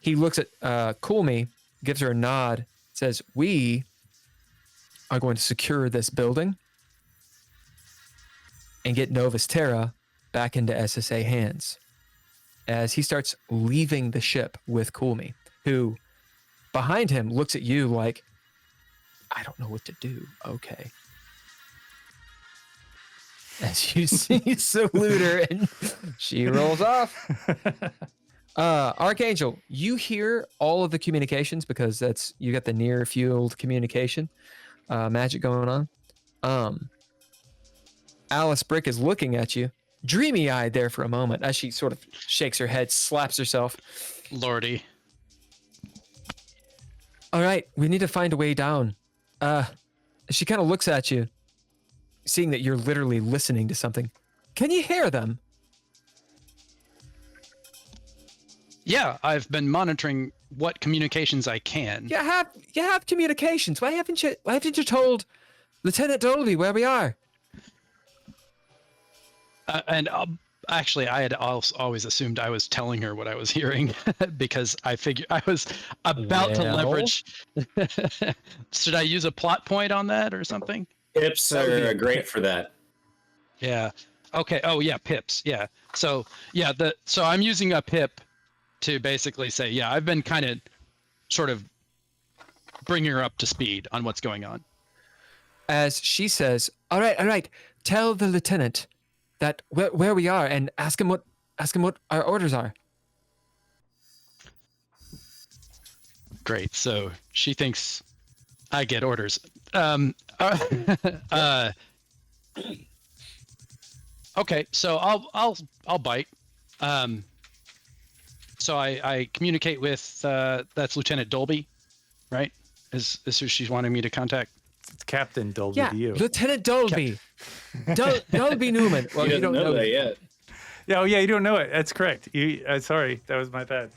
he looks at Coolme, gives her a nod, says, "We are going to secure this building and get Novus Terra back into SSA hands." As he starts leaving the ship with Coolme, who behind him looks at you like, "I don't know what to do." Okay. As you see, salute her, and she rolls off. Archangel, you hear all of the communications because you got the near field communication magic going on. Alice Brick is looking at you, dreamy-eyed there for a moment as she sort of shakes her head, slaps herself. Lordy. All right, we need to find a way down. She kind of looks at you, seeing that you're literally listening to something. Can you hear them? Yeah, I've been monitoring what communications I can. You have communications. Why haven't you told Lieutenant Dolby where we are? Actually, I had always assumed I was telling her what I was hearing because I figured I was about to leverage. Should I use a plot point on that or something? Pips are great for that. Yeah. Okay. Oh yeah, pips. Yeah. So yeah, so I'm using a pip to basically say, yeah, I've been kind of sort of bringing her up to speed on what's going on. As she says, all right, tell the lieutenant that where we are and ask him what our orders are. Great. So she thinks I get orders. Okay, so I'll bite. So I communicate with that's Lieutenant Dolby, right? Is who she's wanting me to contact? Captain Dolby Yeah, to you. Lieutenant Dolby. Dolby Newman. Well, He you doesn't don't know that yet. Yeah, oh yeah, you don't know it. That's correct. You, sorry, that was my bad.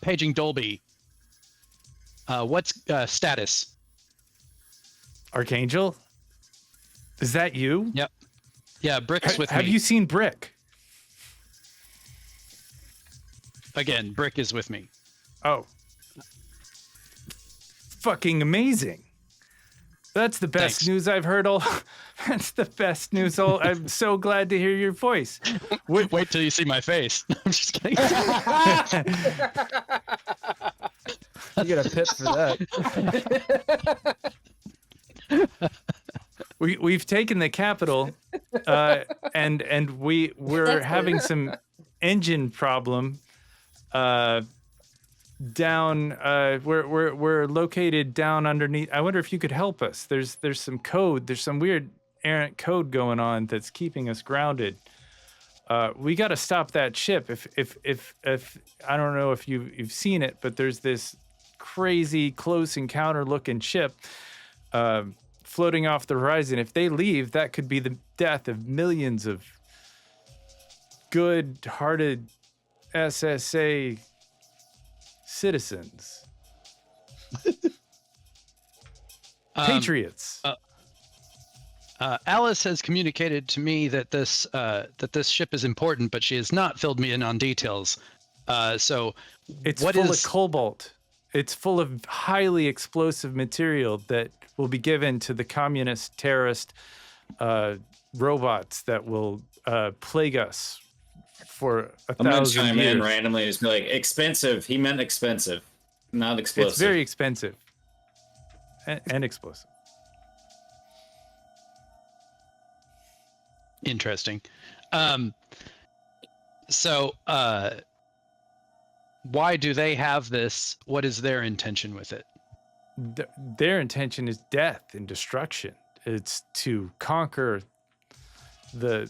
Paging Dolby. What's status? Archangel, is that you? Yep. Yeah, Brick's with Have me. you seen Brick? Again, Brick is with me. Oh, fucking amazing! That's the best Thanks. news I've heard all. That's the best news all. I'm so glad to hear your voice. Wait till you see my face. I'm just kidding. You get a pip for that. We've taken the capital, and we're having some engine problem. Down, we're located down underneath. I wonder if you could help us. There's some code. There's some weird errant code going on that's keeping us grounded. We got to stop that ship. If I don't know if you've seen it, but there's this crazy close encounter looking ship floating off the horizon. If they leave, that could be the death of millions of good-hearted SSA citizens. Patriots. Alice has communicated to me that this ship is important, but she has not filled me in on details. So It's what full is- of cobalt. It's full of highly explosive material that will be given to the communist terrorist robots that will plague us for I'm gonna 1,000 chime years. in randomly and just be like, expensive. He meant expensive, not explosive. It's very expensive and explosive. Interesting. Why do they have this? What is their intention with it? Their intention is death and destruction. It's to conquer the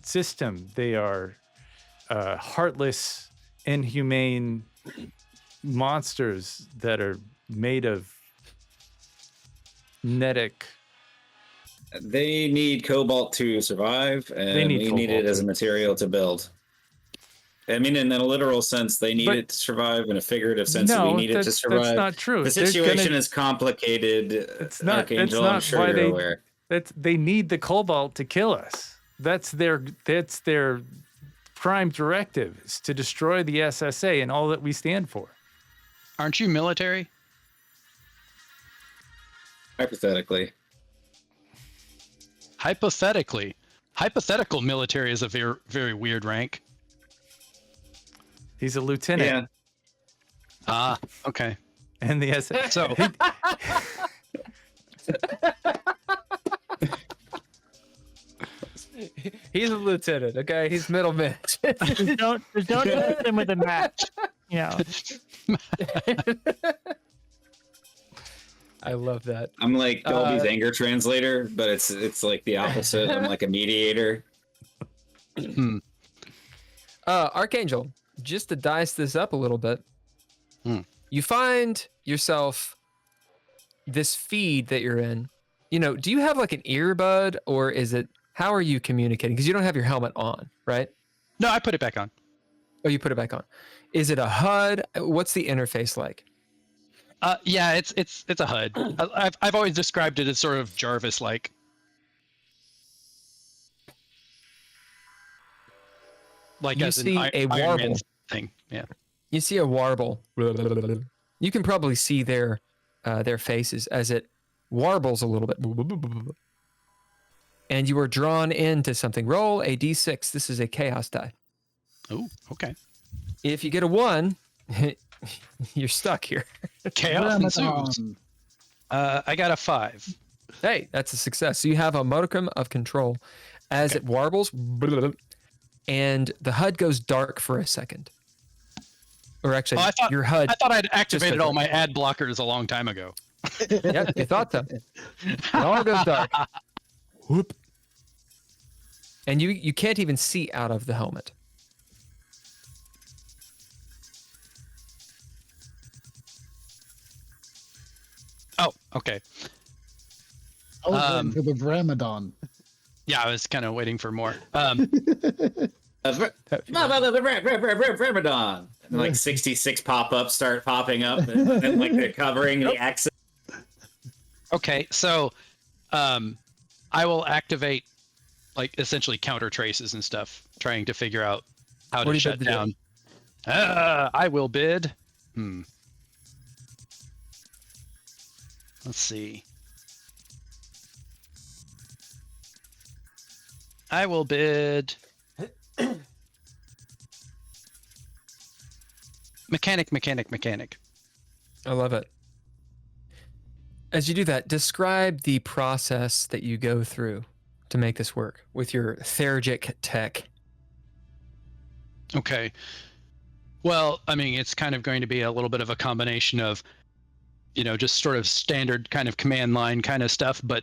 system. They are heartless, inhumane monsters that are made of netic. They need cobalt to survive, and They need we need it cobalt. as a material to build. I mean, in a literal sense, they need But- it to survive. In a figurative sense, No, we need it to that's survive. not true. The They're situation gonna- is complicated. It's not. That's Archangel, not I'm sure why you're they. aware. They need the cobalt to kill us. That's their prime directive, is to destroy the SSA and all that we stand for. Aren't you military? Hypothetically, Hypothetical military is a very, very weird rank. He's a lieutenant. yeah. Ah, okay. And the SS. So He's a lieutenant, okay? He's middleman. Just don't hit them with a match. You know. I love that. I'm like Dolby's anger translator, but it's like the opposite. I'm like a mediator. Archangel, just to dice this up a little bit, you find yourself this feed that you're in. You know, do you have like an earbud, or is it, how are you communicating? Because you don't have your helmet on, right? no, I put it back on. Oh, you put it back on. Is it a HUD? What's the interface like? Yeah, it's a HUD. I've always described it as sort of Jarvis-like. Like You as see an a Iron Man warble. thing. Yeah. You see a warble. You can probably see their faces as it warbles a little bit. And you are drawn into something. Roll a d6. This is a chaos die. Oh, okay. If you get a 1, you're stuck here. Chaos ensues. I got a 5. Hey, that's a success. So you have a modicum of control as it warbles, and the HUD goes dark for a second. Or actually, Oh, your HUD. I thought I'd activated like all my ad blockers a long time ago. Yep, you thought so. It all goes dark. Whoop. And you can't even see out of the helmet. Okay. I was waiting for the Ramadan. Yeah, I was kind of waiting for more. Ramadan. And like 66 pop-ups start popping up, and like they're covering the exit. Okay, so I will activate like essentially counter traces and stuff, trying to figure out how What to do you shut bid to do? down. I will bid. Let's see. I will bid. Mechanic. I love it. As you do that, describe the process that you go through to make this work with your Theragic tech. Okay. Well, I mean, it's kind of going to be a little bit of a combination of, just sort of standard kind of command line kind of stuff, but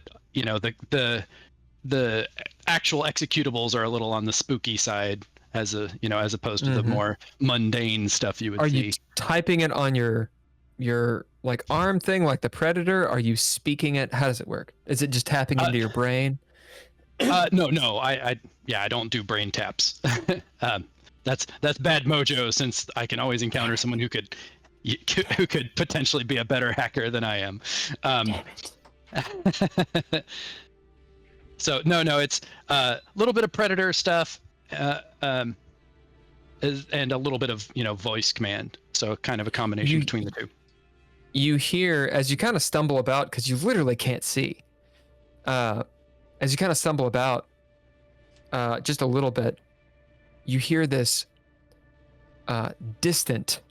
the actual executables are a little on the spooky side as opposed to the more mundane stuff you would Are see. you typing it on your like arm thing like the Predator? Are you speaking it? How does it work? Is it just tapping into your brain? No. I don't do brain taps. That's bad mojo, since I can always encounter someone who could potentially be a better hacker than I am. Damn it. So no, it's a little bit of Predator stuff, and a little bit of voice command. So kind of a combination between the two. You hear, as you kind of stumble about, because you literally can't see, as you kind of stumble about just a little bit, you hear this distant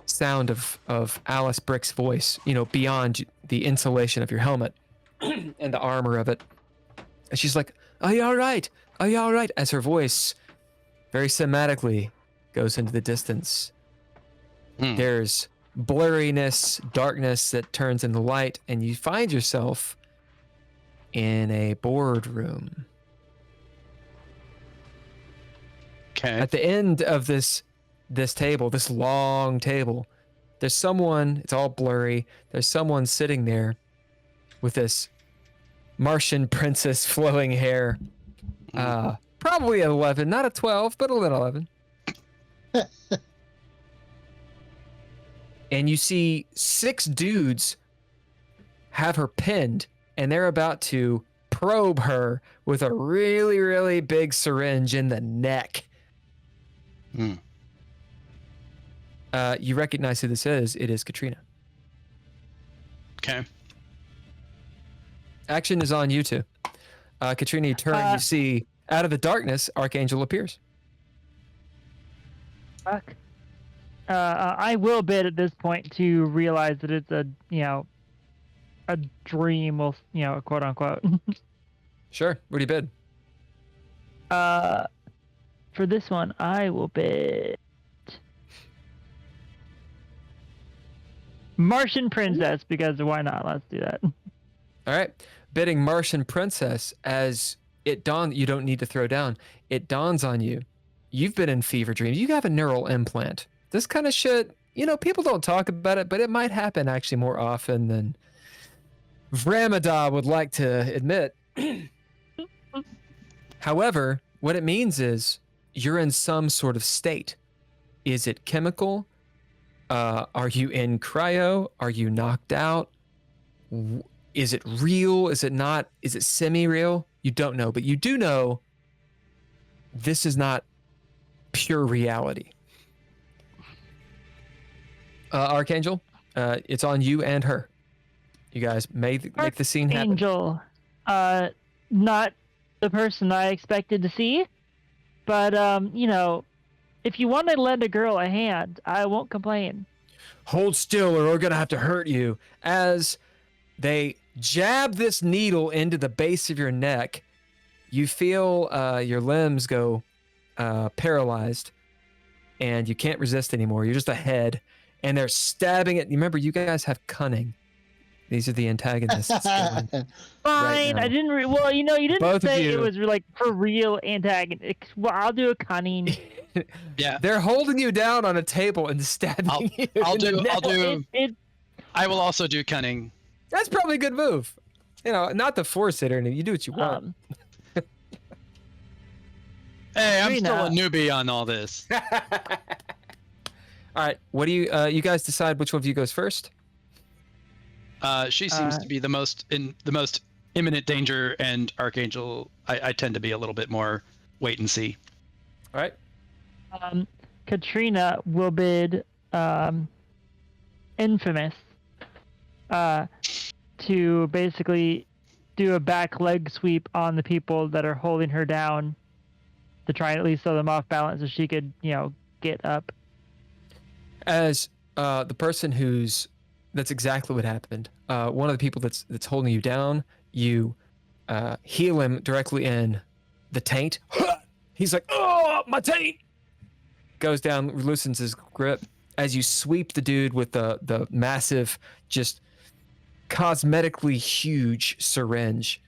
sound of Alice Brick's voice, beyond the insulation of your helmet and the armor of it. And she's like, "Are you all right? Are you all right?" As her voice very cinematically goes into the distance. There's blurriness, darkness that turns into light, and you find yourself in a boardroom. Okay. At the end of this table, this long table, there's someone, it's all blurry, there's someone sitting there with this Martian princess flowing hair. Probably an 11, not a 12, but a little 11. And you see 6 dudes have her pinned, and they're about to probe her with a really, really big syringe in the neck. You recognize who this is. It is Katrina. Okay. Action is on you two. Katrina, you turn, you see out of the darkness, Archangel appears. Fuck. I will bid at this point to realize that it's a dream, quote unquote. Sure. What do you bid? For this one, I will bid Martian Princess, because why not? Let's do that. All right. Bidding Martian Princess, as it dawns, you don't need to throw down. It dawns on you. You've been in fever dreams. You have a neural implant. This kind of shit, people don't talk about it, but it might happen actually more often than Ramadan would like to admit. However, what it means is you're in some sort of state. Is it chemical? Are you in cryo? Are you knocked out? Is it real? Is it not? Is it semi-real? You don't know, but you do know this is not pure reality. Archangel, it's on you and her. You guys make the scene happen. Archangel, not the person I expected to see, but if you want to lend a girl a hand, I won't complain. Hold still, or we're gonna have to hurt you. As they jab this needle into the base of your neck, you feel your limbs go paralyzed, and you can't resist anymore. You're just a head. And they're stabbing it. Remember, you guys have cunning. These are the antagonists. Fine. Right I didn't. You didn't Both of say you. it was like for real antagonists. Well, I'll do a cunning. Yeah. They're holding you down on a table and stabbing you. I'll in the do. neck. I will also do cunning. That's probably a good move. You know, not to force it or anything. You do what you want. Hey, I'm still a Katrina. newbie on all this. All right. What do you guys decide which one of you goes first? She seems to be the most imminent danger, and Archangel, I tend to be a little bit more wait and see. All right. Katrina will bid Infamous to basically do a back leg sweep on the people that are holding her down to try and at least throw them off balance so she could, get up. As the person that's exactly what happened. One of the people that's holding you down, you heal him directly in the taint. He's like, oh, my taint! Goes down, loosens his grip. As you sweep the dude with the massive, just cosmetically huge syringe,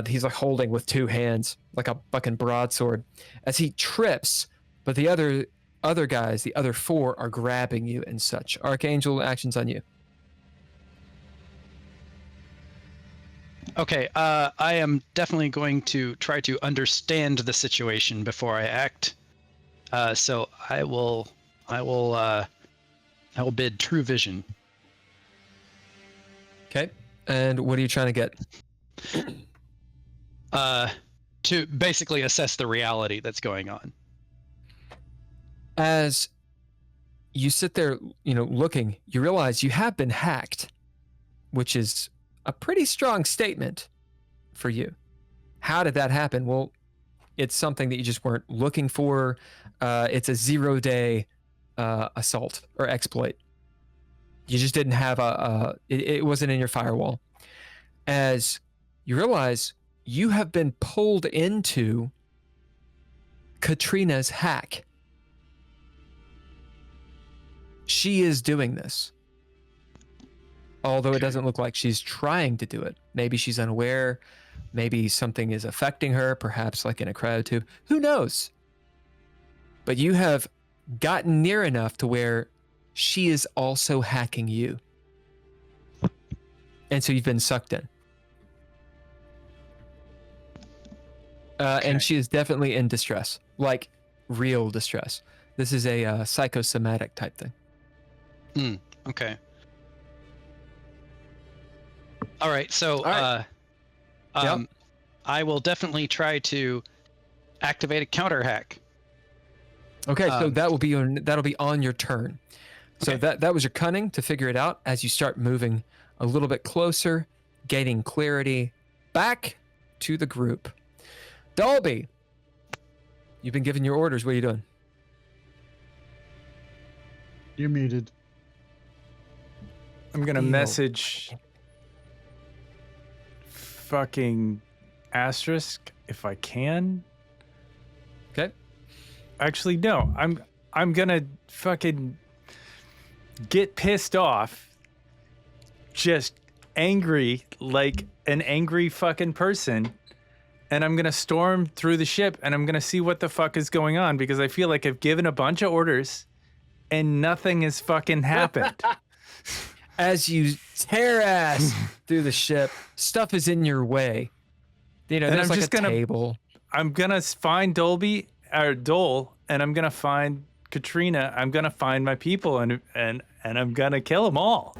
he's like holding with two hands, like a fucking broadsword. As he trips, but the other guys, the other four, are grabbing you and such. Archangel, actions on you. Okay, I am definitely going to try to understand the situation before I act. So I will bid True Vision. Okay. And what are you trying to get? To basically assess the reality that's going on. As you sit there, looking, you realize you have been hacked, which is a pretty strong statement for you. How did that happen? Well, it's something that you just weren't looking for. It's a 0-day assault or exploit. You just didn't have it wasn't in your firewall. As you realize you have been pulled into Katrina's hack. She is doing this. Although it doesn't look like she's trying to do it. Maybe she's unaware. Maybe something is affecting her, perhaps like in a crowd too. Who knows? But you have gotten near enough to where she is also hacking you. And so you've been sucked in. And she is definitely in distress, like real distress. This is a psychosomatic type thing. Okay. All right. So, Yep. I will definitely try to activate a counter hack. Okay, so that'll be on your turn. So Okay. that was your cunning to figure it out as you start moving a little bit closer, gaining clarity, back to the group. Dolby, you've been given your orders. What are you doing? You're muted. I'm gonna Ew. message fucking asterisk if I can. Okay. Actually, no. I'm gonna fucking get pissed off, just angry like an angry fucking person, and I'm gonna storm through the ship and I'm gonna see what the fuck is going on because I feel like I've given a bunch of orders and nothing has fucking happened. As you tear ass through the ship, stuff is in your way. And There's I'm like just a gonna- table. I'm gonna find Dole, and I'm gonna find Katrina. I'm gonna find my people, and I'm gonna kill them all.